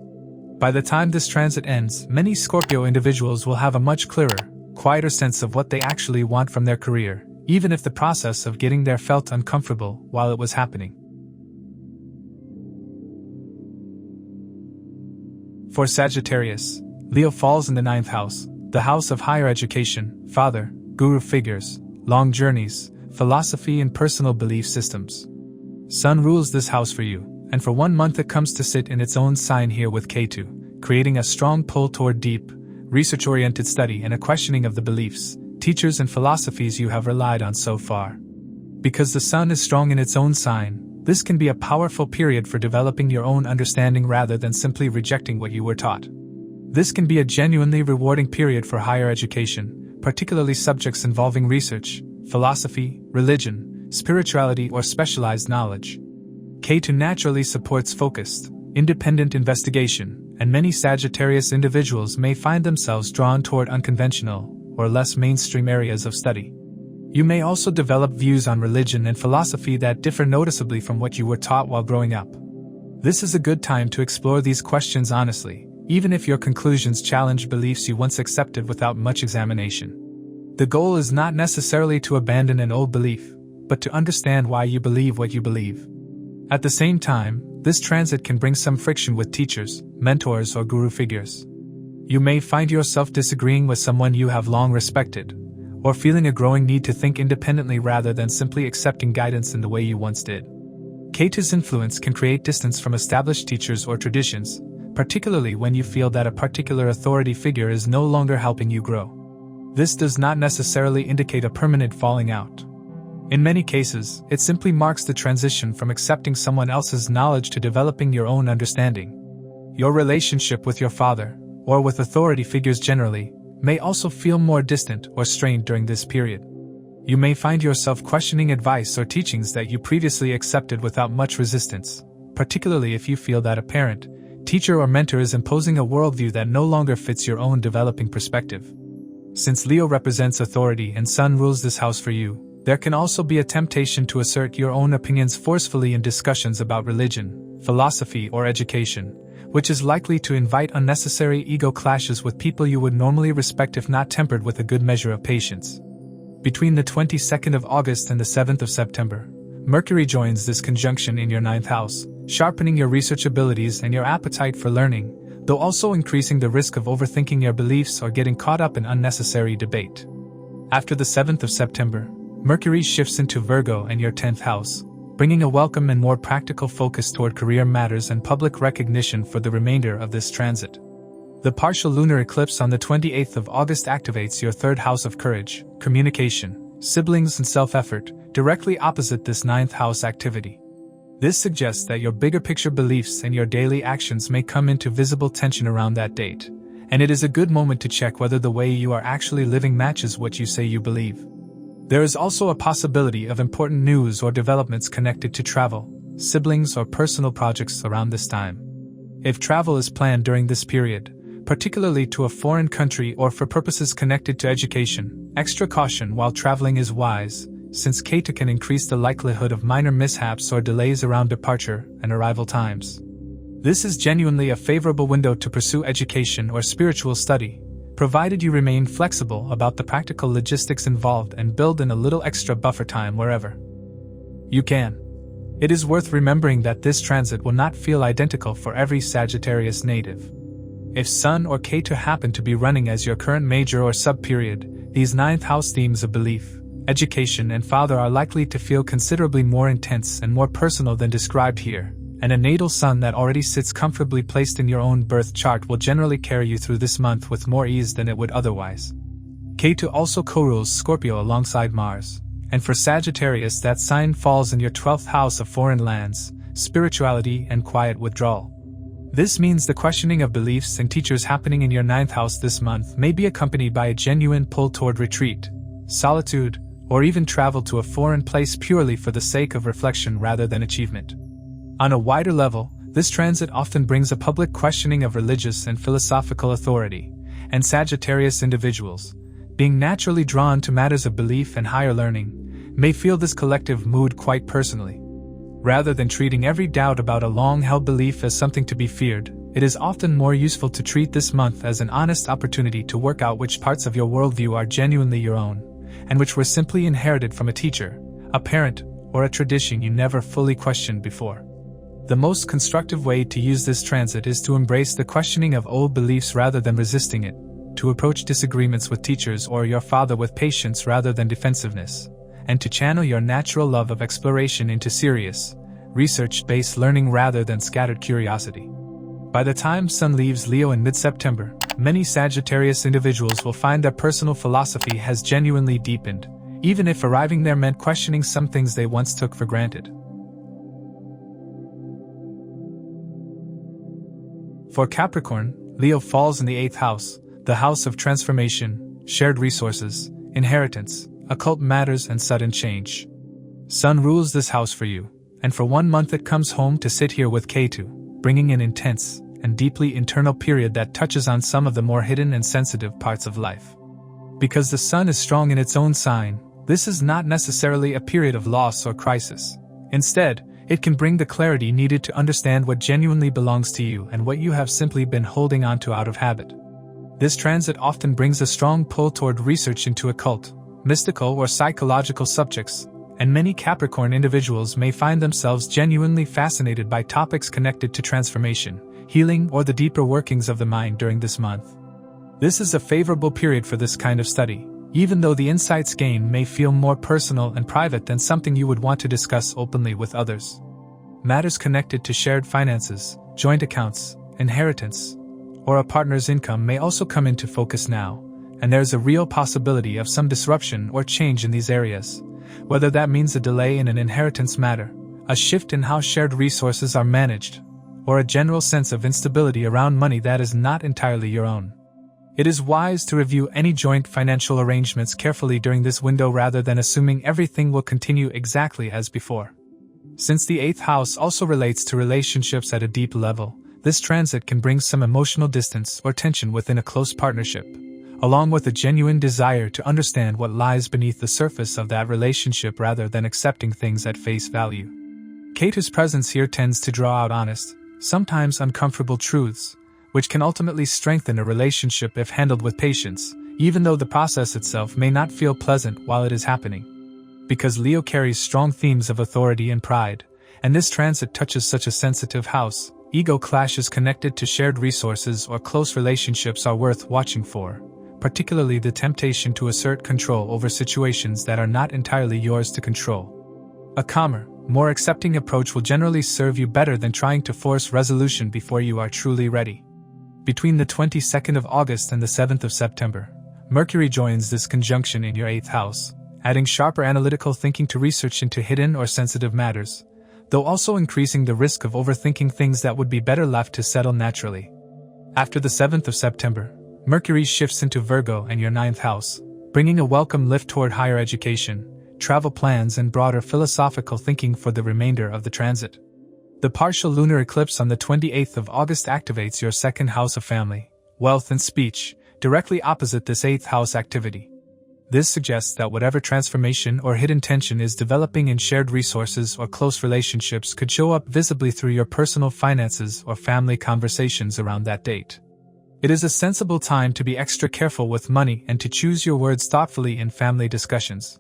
By the time this transit ends, many Scorpio individuals will have a much clearer, quieter sense of what they actually want from their career, even if the process of getting there felt uncomfortable while it was happening. For Sagittarius, Leo falls in the 9th house, the house of higher education, father, guru figures, long journeys, philosophy and personal belief systems. Sun rules this house for you, and for 1 month it comes to sit in its own sign here with Ketu, creating a strong pull toward deep, research-oriented study and a questioning of the beliefs, teachers and philosophies you have relied on so far. Because the Sun is strong in its own sign, this can be a powerful period for developing your own understanding rather than simply rejecting what you were taught. This can be a genuinely rewarding period for higher education, particularly subjects involving research, philosophy, religion, spirituality or specialized knowledge. Ketu naturally supports focused, independent investigation, and many Sagittarius individuals may find themselves drawn toward unconventional or less mainstream areas of study. You may also develop views on religion and philosophy that differ noticeably from what you were taught while growing up. This is a good time to explore these questions honestly, even if your conclusions challenge beliefs you once accepted without much examination. The goal is not necessarily to abandon an old belief, but to understand why you believe what you believe. At the same time, this transit can bring some friction with teachers, mentors, or guru figures. You may find yourself disagreeing with someone you have long respected, or feeling a growing need to think independently rather than simply accepting guidance in the way you once did. Ketu's influence can create distance from established teachers or traditions, particularly when you feel that a particular authority figure is no longer helping you grow. This does not necessarily indicate a permanent falling out. In many cases, it simply marks the transition from accepting someone else's knowledge to developing your own understanding. Your relationship with your father, or with authority figures generally, may also feel more distant or strained during this period. You may find yourself questioning advice or teachings that you previously accepted without much resistance, particularly if you feel that a parent, teacher or mentor is imposing a worldview that no longer fits your own developing perspective. Since Leo represents authority and Sun rules this house for you, there can also be a temptation to assert your own opinions forcefully in discussions about religion, philosophy or education, which is likely to invite unnecessary ego clashes with people you would normally respect if not tempered with a good measure of patience. Between the 22nd of August and the 7th of September, Mercury joins this conjunction in your 9th house, sharpening your research abilities and your appetite for learning, though also increasing the risk of overthinking your beliefs or getting caught up in unnecessary debate. After the 7th of September, Mercury shifts into Virgo and your 10th house, bringing a welcome and more practical focus toward career matters and public recognition for the remainder of this transit. The partial lunar eclipse on the 28th of August activates your 3rd house of courage, communication, siblings and self-effort, directly opposite this 9th house activity. This suggests that your bigger picture beliefs and your daily actions may come into visible tension around that date, and it is a good moment to check whether the way you are actually living matches what you say you believe. There is also a possibility of important news or developments connected to travel, siblings or personal projects around this time. If travel is planned during this period, particularly to a foreign country or for purposes connected to education, extra caution while traveling is wise, since Ketu can increase the likelihood of minor mishaps or delays around departure and arrival times. This is genuinely a favorable window to pursue education or spiritual study, provided you remain flexible about the practical logistics involved and build in a little extra buffer time wherever you can. It is worth remembering that this transit will not feel identical for every Sagittarius native. If Sun or Ketu happen to be running as your current major or sub-period, these 9th house themes of belief, education and father are likely to feel considerably more intense and more personal than described here, and a natal Sun that already sits comfortably placed in your own birth chart will generally carry you through this month with more ease than it would otherwise. Ketu also co-rules Scorpio alongside Mars, and for Sagittarius that sign falls in your 12th house of foreign lands, spirituality and quiet withdrawal. This means the questioning of beliefs and teachers happening in your 9th house this month may be accompanied by a genuine pull toward retreat, solitude, or even travel to a foreign place purely for the sake of reflection rather than achievement. On a wider level, this transit often brings a public questioning of religious and philosophical authority, and Sagittarius individuals, being naturally drawn to matters of belief and higher learning, may feel this collective mood quite personally. Rather than treating every doubt about a long-held belief as something to be feared, it is often more useful to treat this month as an honest opportunity to work out which parts of your worldview are genuinely your own, and which were simply inherited from a teacher, a parent, or a tradition you never fully questioned before. The most constructive way to use this transit is to embrace the questioning of old beliefs rather than resisting it, to approach disagreements with teachers or your father with patience rather than defensiveness, and to channel your natural love of exploration into serious, research-based learning rather than scattered curiosity. By the time Sun leaves Leo in mid-September, many Sagittarius individuals will find their personal philosophy has genuinely deepened, even if arriving there meant questioning some things they once took for granted. For Capricorn, Leo falls in the 8th house, the house of transformation, shared resources, inheritance, occult matters and sudden change. Sun rules this house for you, and for 1 month it comes home to sit here with Ketu, bringing an intense and deeply internal period that touches on some of the more hidden and sensitive parts of life. Because the Sun is strong in its own sign, this is not necessarily a period of loss or crisis. Instead, it can bring the clarity needed to understand what genuinely belongs to you and what you have simply been holding on to out of habit. This transit often brings a strong pull toward research into occult, mystical or psychological subjects, and many Capricorn individuals may find themselves genuinely fascinated by topics connected to transformation, healing, or the deeper workings of the mind during this month. This is a favorable period for this kind of study, even though the insights gained may feel more personal and private than something you would want to discuss openly with others. Matters connected to shared finances, joint accounts, inheritance, or a partner's income may also come into focus now, and there's a real possibility of some disruption or change in these areas, whether that means a delay in an inheritance matter, a shift in how shared resources are managed, or a general sense of instability around money that is not entirely your own. It is wise to review any joint financial arrangements carefully during this window rather than assuming everything will continue exactly as before. Since the 8th house also relates to relationships at a deep level, this transit can bring some emotional distance or tension within a close partnership, along with a genuine desire to understand what lies beneath the surface of that relationship rather than accepting things at face value. Ketu's presence here tends to draw out honest, sometimes uncomfortable truths, which can ultimately strengthen a relationship if handled with patience, even though the process itself may not feel pleasant while it is happening. Because Leo carries strong themes of authority and pride, and this transit touches such a sensitive house, ego clashes connected to shared resources or close relationships are worth watching for, particularly the temptation to assert control over situations that are not entirely yours to control. A calmer, more accepting approach will generally serve you better than trying to force resolution before you are truly ready. Between the 22nd of August and the 7th of September, Mercury joins this conjunction in your 8th house, adding sharper analytical thinking to research into hidden or sensitive matters, though also increasing the risk of overthinking things that would be better left to settle naturally. After the 7th of September, Mercury shifts into Virgo and your 9th house, bringing a welcome lift toward higher education, travel plans and broader philosophical thinking for the remainder of the transit. The partial lunar eclipse on the 28th of August activates your 2nd house of family, wealth and speech, directly opposite this 8th house activity. This suggests that whatever transformation or hidden tension is developing in shared resources or close relationships could show up visibly through your personal finances or family conversations around that date. It is a sensible time to be extra careful with money and to choose your words thoughtfully in family discussions.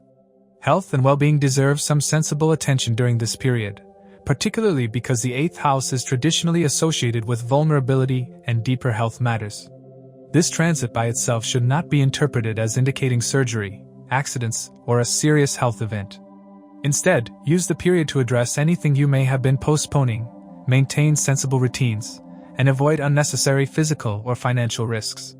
Health and well-being deserve some sensible attention during this period, particularly because the 8th house is traditionally associated with vulnerability and deeper health matters. This transit by itself should not be interpreted as indicating surgery, accidents, or a serious health event. Instead, use the period to address anything you may have been postponing, maintain sensible routines, and avoid unnecessary physical or financial risks.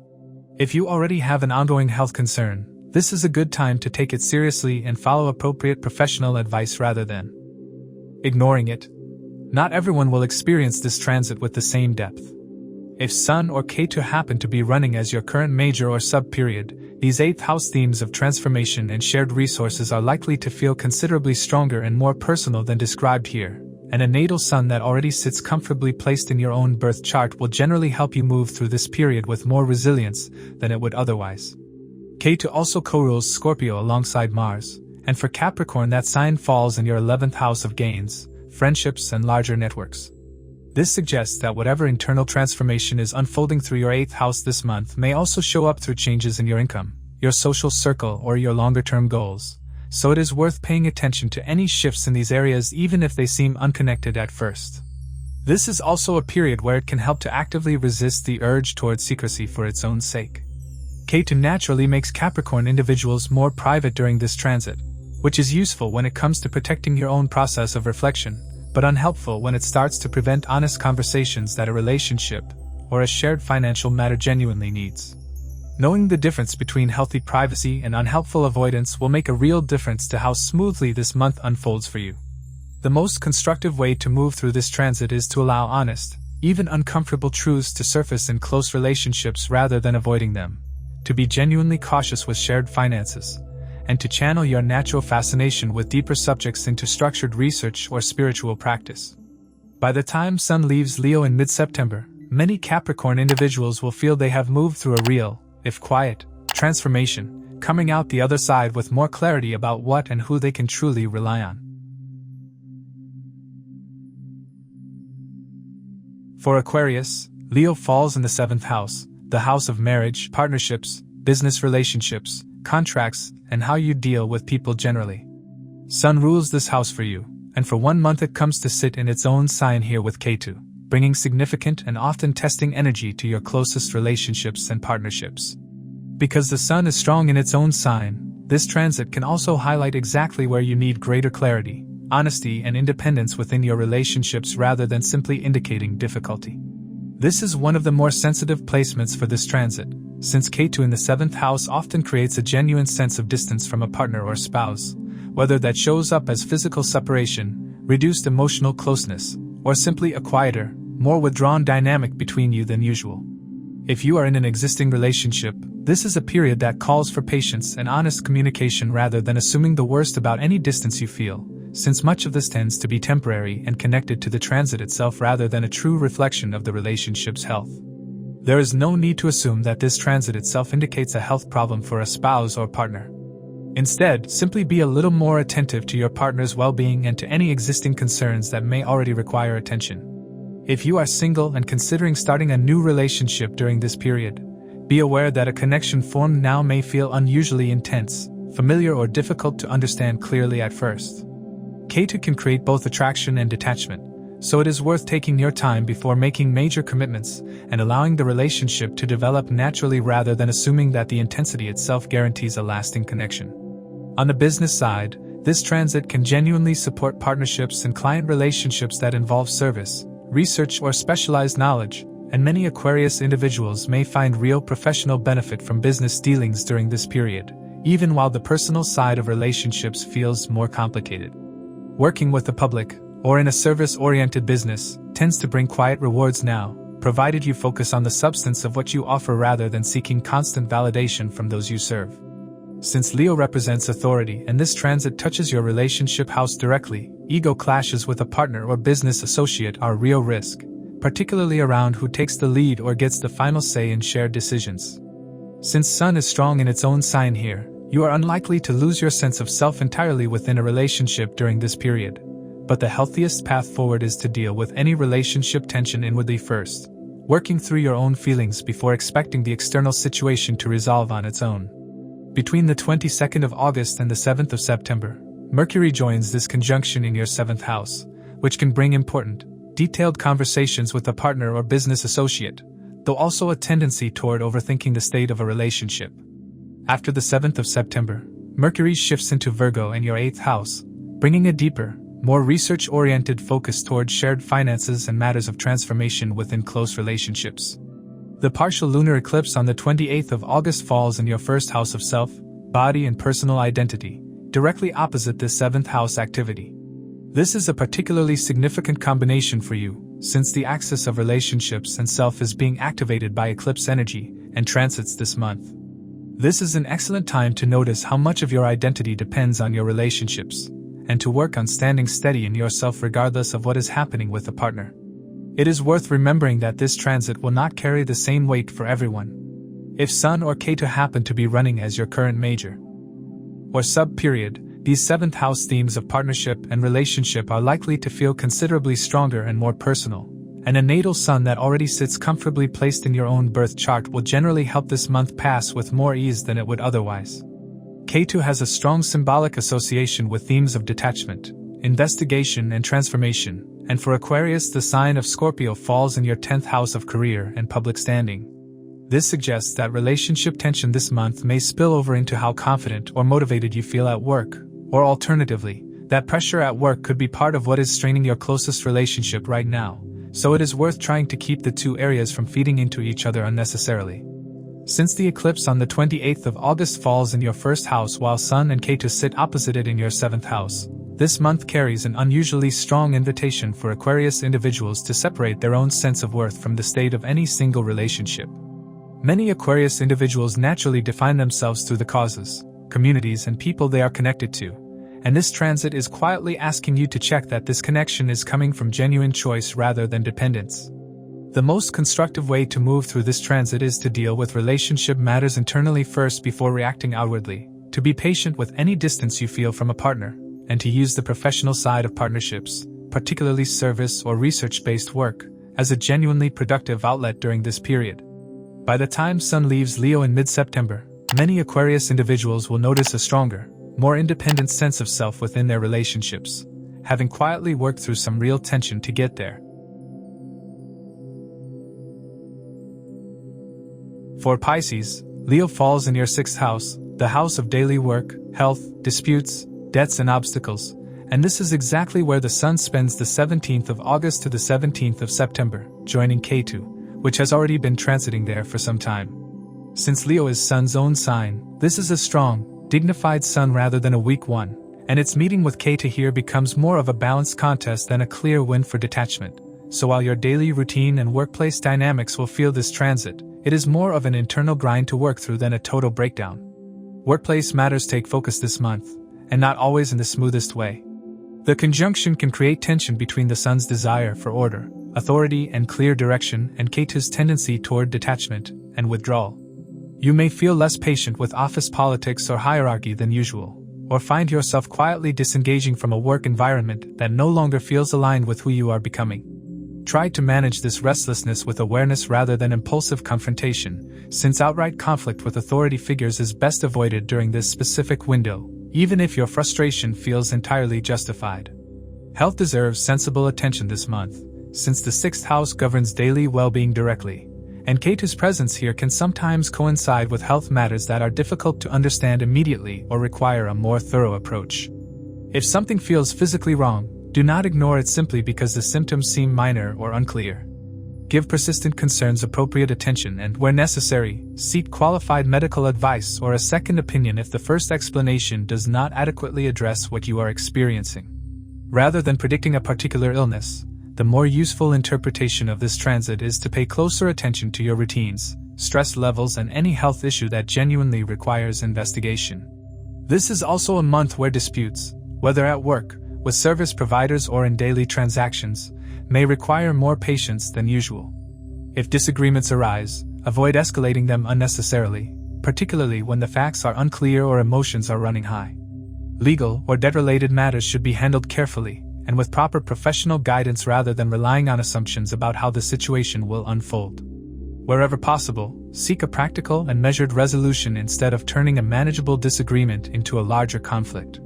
If you already have an ongoing health concern, this is a good time to take it seriously and follow appropriate professional advice rather than ignoring it. Not everyone will experience this transit with the same depth. If Sun or Ketu happen to be running as your current major or sub-period, these 8th house themes of transformation and shared resources are likely to feel considerably stronger and more personal than described here, and a natal Sun that already sits comfortably placed in your own birth chart will generally help you move through this period with more resilience than it would otherwise. Ketu also co-rules Scorpio alongside Mars, and for Capricorn that sign falls in your 11th house of gains, friendships and larger networks. This suggests that whatever internal transformation is unfolding through your 8th house this month may also show up through changes in your income, your social circle or your longer-term goals, so it is worth paying attention to any shifts in these areas even if they seem unconnected at first. This is also a period where it can help to actively resist the urge towards secrecy for its own sake. Ketu naturally makes Capricorn individuals more private during this transit, which is useful when it comes to protecting your own process of reflection, but unhelpful when it starts to prevent honest conversations that a relationship or a shared financial matter genuinely needs. Knowing the difference between healthy privacy and unhelpful avoidance will make a real difference to how smoothly this month unfolds for you. The most constructive way to move through this transit is to allow honest, even uncomfortable truths to surface in close relationships rather than avoiding them, to be genuinely cautious with shared finances, and to channel your natural fascination with deeper subjects into structured research or spiritual practice. By the time Sun leaves Leo in mid-September, many Capricorn individuals will feel they have moved through a real, if quiet, transformation, coming out the other side with more clarity about what and who they can truly rely on. For Aquarius, Leo falls in the 7th house, the house of marriage, partnerships, business relationships, contracts, and how you deal with people generally. Sun rules this house for you, and for 1 month it comes to sit in its own sign here with Ketu, bringing significant and often testing energy to your closest relationships and partnerships. Because the Sun is strong in its own sign, this transit can also highlight exactly where you need greater clarity, honesty, and independence within your relationships rather than simply indicating difficulty. This is one of the more sensitive placements for this transit, since Ketu in the 7th house often creates a genuine sense of distance from a partner or spouse, whether that shows up as physical separation, reduced emotional closeness, or simply a quieter, more withdrawn dynamic between you than usual. If you are in an existing relationship, this is a period that calls for patience and honest communication rather than assuming the worst about any distance you feel, since much of this tends to be temporary and connected to the transit itself rather than a true reflection of the relationship's health. There is no need to assume that this transit itself indicates a health problem for a spouse or partner. Instead, simply be a little more attentive to your partner's well-being and to any existing concerns that may already require attention. If you are single and considering starting a new relationship during this period, be aware that a connection formed now may feel unusually intense, familiar, or difficult to understand clearly at first. Ketu can create both attraction and detachment, so it is worth taking your time before making major commitments and allowing the relationship to develop naturally rather than assuming that the intensity itself guarantees a lasting connection. On the business side, this transit can genuinely support partnerships and client relationships that involve service, research, or specialized knowledge, and many Aquarius individuals may find real professional benefit from business dealings during this period, even while the personal side of relationships feels more complicated. Working with the public, or in a service-oriented business, tends to bring quiet rewards now, provided you focus on the substance of what you offer rather than seeking constant validation from those you serve. Since Leo represents authority and this transit touches your relationship house directly, ego clashes with a partner or business associate are a real risk, particularly around who takes the lead or gets the final say in shared decisions. Since Sun is strong in its own sign here, you are unlikely to lose your sense of self entirely within a relationship during this period, but the healthiest path forward is to deal with any relationship tension inwardly first, working through your own feelings before expecting the external situation to resolve on its own. Between the 22nd of August and the 7th of September, Mercury joins this conjunction in your 7th house, which can bring important, detailed conversations with a partner or business associate, though also a tendency toward overthinking the state of a relationship. After the 7th of September, Mercury shifts into Virgo in your 8th house, bringing a deeper, more research-oriented focus toward shared finances and matters of transformation within close relationships. The partial lunar eclipse on the 28th of August falls in your 1st house of self, body, and personal identity, directly opposite this 7th house activity. This is a particularly significant combination for you, since the axis of relationships and self is being activated by eclipse energy and transits this month. This is an excellent time to notice how much of your identity depends on your relationships, and to work on standing steady in yourself regardless of what is happening with a partner. It is worth remembering that this transit will not carry the same weight for everyone. If Sun or Ketu happen to be running as your current major or sub-period, these 7th house themes of partnership and relationship are likely to feel considerably stronger and more personal, and a natal Sun that already sits comfortably placed in your own birth chart will generally help this month pass with more ease than it would otherwise. Ketu has a strong symbolic association with themes of detachment, investigation and transformation, and for Aquarius the sign of Scorpio falls in your 10th house of career and public standing. This suggests that relationship tension this month may spill over into how confident or motivated you feel at work, or alternatively, that pressure at work could be part of what is straining your closest relationship right now, so it is worth trying to keep the two areas from feeding into each other unnecessarily. Since the eclipse on the 28th of August falls in your 1st house while Sun and Ketu sit opposite it in your 7th house, this month carries an unusually strong invitation for Aquarius individuals to separate their own sense of worth from the state of any single relationship. Many Aquarius individuals naturally define themselves through the causes, communities, and people they are connected to, and this transit is quietly asking you to check that this connection is coming from genuine choice rather than dependence. The most constructive way to move through this transit is to deal with relationship matters internally first before reacting outwardly, to be patient with any distance you feel from a partner, and to use the professional side of partnerships, particularly service or research-based work, as a genuinely productive outlet during this period. By the time Sun leaves Leo in mid-September, many Aquarius individuals will notice a stronger, more independent sense of self within their relationships, having quietly worked through some real tension to get there. For Pisces, Leo falls in your 6th house, the house of daily work, health, disputes, debts and obstacles, and this is exactly where the Sun spends the 17th of August to the 17th of September, joining Ketu, which has already been transiting there for some time. Since Leo is Sun's own sign, this is a strong, dignified Sun rather than a weak one, and its meeting with Ketu here becomes more of a balanced contest than a clear win for detachment. So while your daily routine and workplace dynamics will feel this transit, it is more of an internal grind to work through than a total breakdown. Workplace matters take focus this month, and not always in the smoothest way. The conjunction can create tension between the Sun's desire for order, authority and clear direction and Ketu's tendency toward detachment and withdrawal. You may feel less patient with office politics or hierarchy than usual, or find yourself quietly disengaging from a work environment that no longer feels aligned with who you are becoming. Try to manage this restlessness with awareness rather than impulsive confrontation, since outright conflict with authority figures is best avoided during this specific window, even if your frustration feels entirely justified. Health deserves sensible attention this month, since the 6th house governs daily well-being directly, and Ketu's presence here can sometimes coincide with health matters that are difficult to understand immediately or require a more thorough approach. If something feels physically wrong, do not ignore it simply because the symptoms seem minor or unclear. Give persistent concerns appropriate attention and, where necessary, seek qualified medical advice or a second opinion if the first explanation does not adequately address what you are experiencing. Rather than predicting a particular illness, the more useful interpretation of this transit is to pay closer attention to your routines, stress levels, and any health issue that genuinely requires investigation. This is also a month where disputes, whether at work, with service providers or in daily transactions, may require more patience than usual. If disagreements arise, avoid escalating them unnecessarily, particularly when the facts are unclear or emotions are running high. Legal or debt-related matters should be handled carefully, and with proper professional guidance rather than relying on assumptions about how the situation will unfold. Wherever possible, seek a practical and measured resolution instead of turning a manageable disagreement into a larger conflict.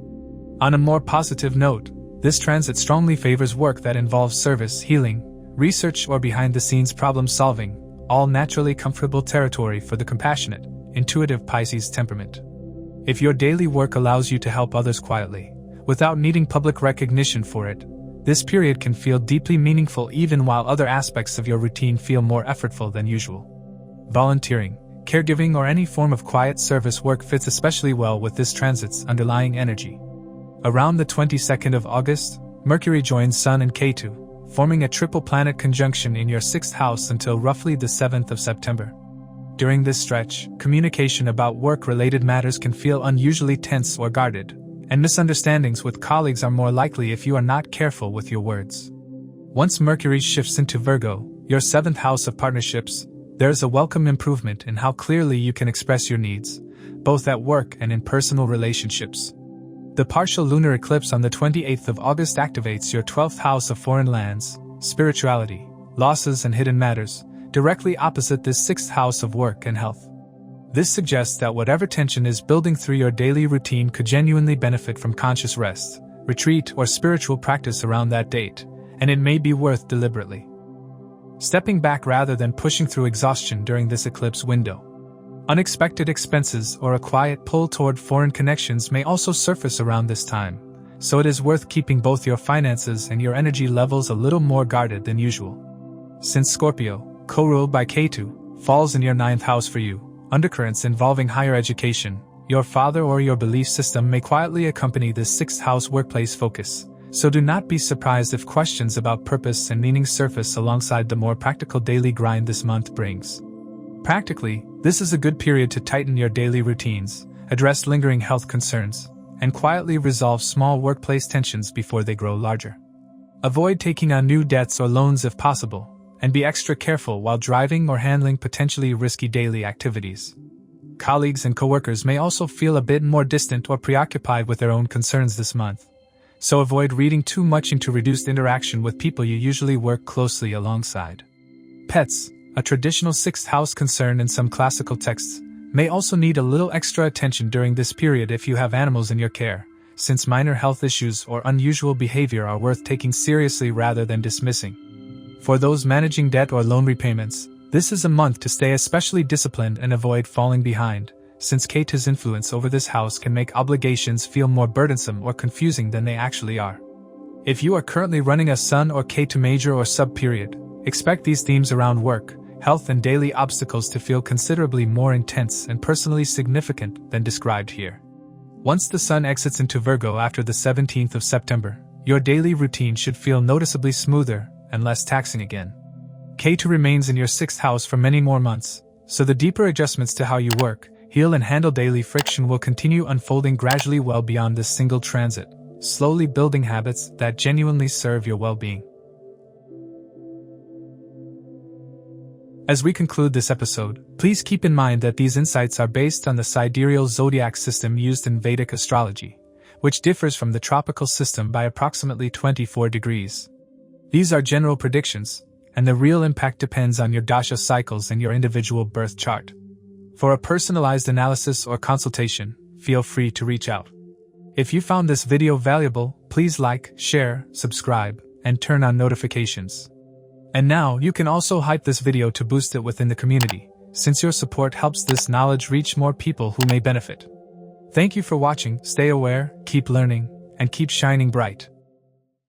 On a more positive note, this transit strongly favors work that involves service, healing, research, or behind-the-scenes problem-solving, all naturally comfortable territory for the compassionate, intuitive Pisces temperament. If your daily work allows you to help others quietly, without needing public recognition for it, this period can feel deeply meaningful even while other aspects of your routine feel more effortful than usual. Volunteering, caregiving, or any form of quiet service work fits especially well with this transit's underlying energy. Around the 22nd of August, Mercury joins Sun and Ketu, forming a triple planet conjunction in your 6th house until roughly the 7th of September. During this stretch, communication about work-related matters can feel unusually tense or guarded, and misunderstandings with colleagues are more likely if you are not careful with your words. Once Mercury shifts into Virgo, your 7th house of partnerships, there is a welcome improvement in how clearly you can express your needs, both at work and in personal relationships. The partial lunar eclipse on the 28th of August activates your 12th house of foreign lands, spirituality, losses and hidden matters, directly opposite this 6th house of work and health. This suggests that whatever tension is building through your daily routine could genuinely benefit from conscious rest, retreat, or spiritual practice around that date, and it may be worth deliberately stepping back rather than pushing through exhaustion during this eclipse window. Unexpected expenses or a quiet pull toward foreign connections may also surface around this time, so it is worth keeping both your finances and your energy levels a little more guarded than usual. Since Scorpio, co-ruled by Ketu, falls in your 9th house for you, undercurrents involving higher education, your father or your belief system may quietly accompany this 6th house workplace focus, so do not be surprised if questions about purpose and meaning surface alongside the more practical daily grind this month brings. Practically, this is a good period to tighten your daily routines, address lingering health concerns, and quietly resolve small workplace tensions before they grow larger. Avoid taking on new debts or loans if possible, and be extra careful while driving or handling potentially risky daily activities. Colleagues and coworkers may also feel a bit more distant or preoccupied with their own concerns this month, so avoid reading too much into reduced interaction with people you usually work closely alongside. Pets, a traditional 6th house concern in some classical texts, may also need a little extra attention during this period if you have animals in your care, since minor health issues or unusual behavior are worth taking seriously rather than dismissing. For those managing debt or loan repayments, this is a month to stay especially disciplined and avoid falling behind, since Ketu's influence over this house can make obligations feel more burdensome or confusing than they actually are. If you are currently running a Sun or Ketu major or sub-period, expect these themes around work, health and daily obstacles to feel considerably more intense and personally significant than described here. Once the Sun exits into Virgo after the 17th of September, your daily routine should feel noticeably smoother and less taxing again. Ketu remains in your 6th house for many more months, so the deeper adjustments to how you work, heal and handle daily friction will continue unfolding gradually well beyond this single transit, slowly building habits that genuinely serve your well-being. As we conclude this episode, please keep in mind that these insights are based on the sidereal zodiac system used in Vedic astrology, which differs from the tropical system by approximately 24 degrees. These are general predictions, and the real impact depends on your dasha cycles and your individual birth chart. For a personalized analysis or consultation, feel free to reach out. If you found this video valuable, please like, share, subscribe, and turn on notifications. And now you can also hype this video to boost it within the community, since your support helps this knowledge reach more people who may benefit. Thank you for watching, stay aware, keep learning, and keep shining bright.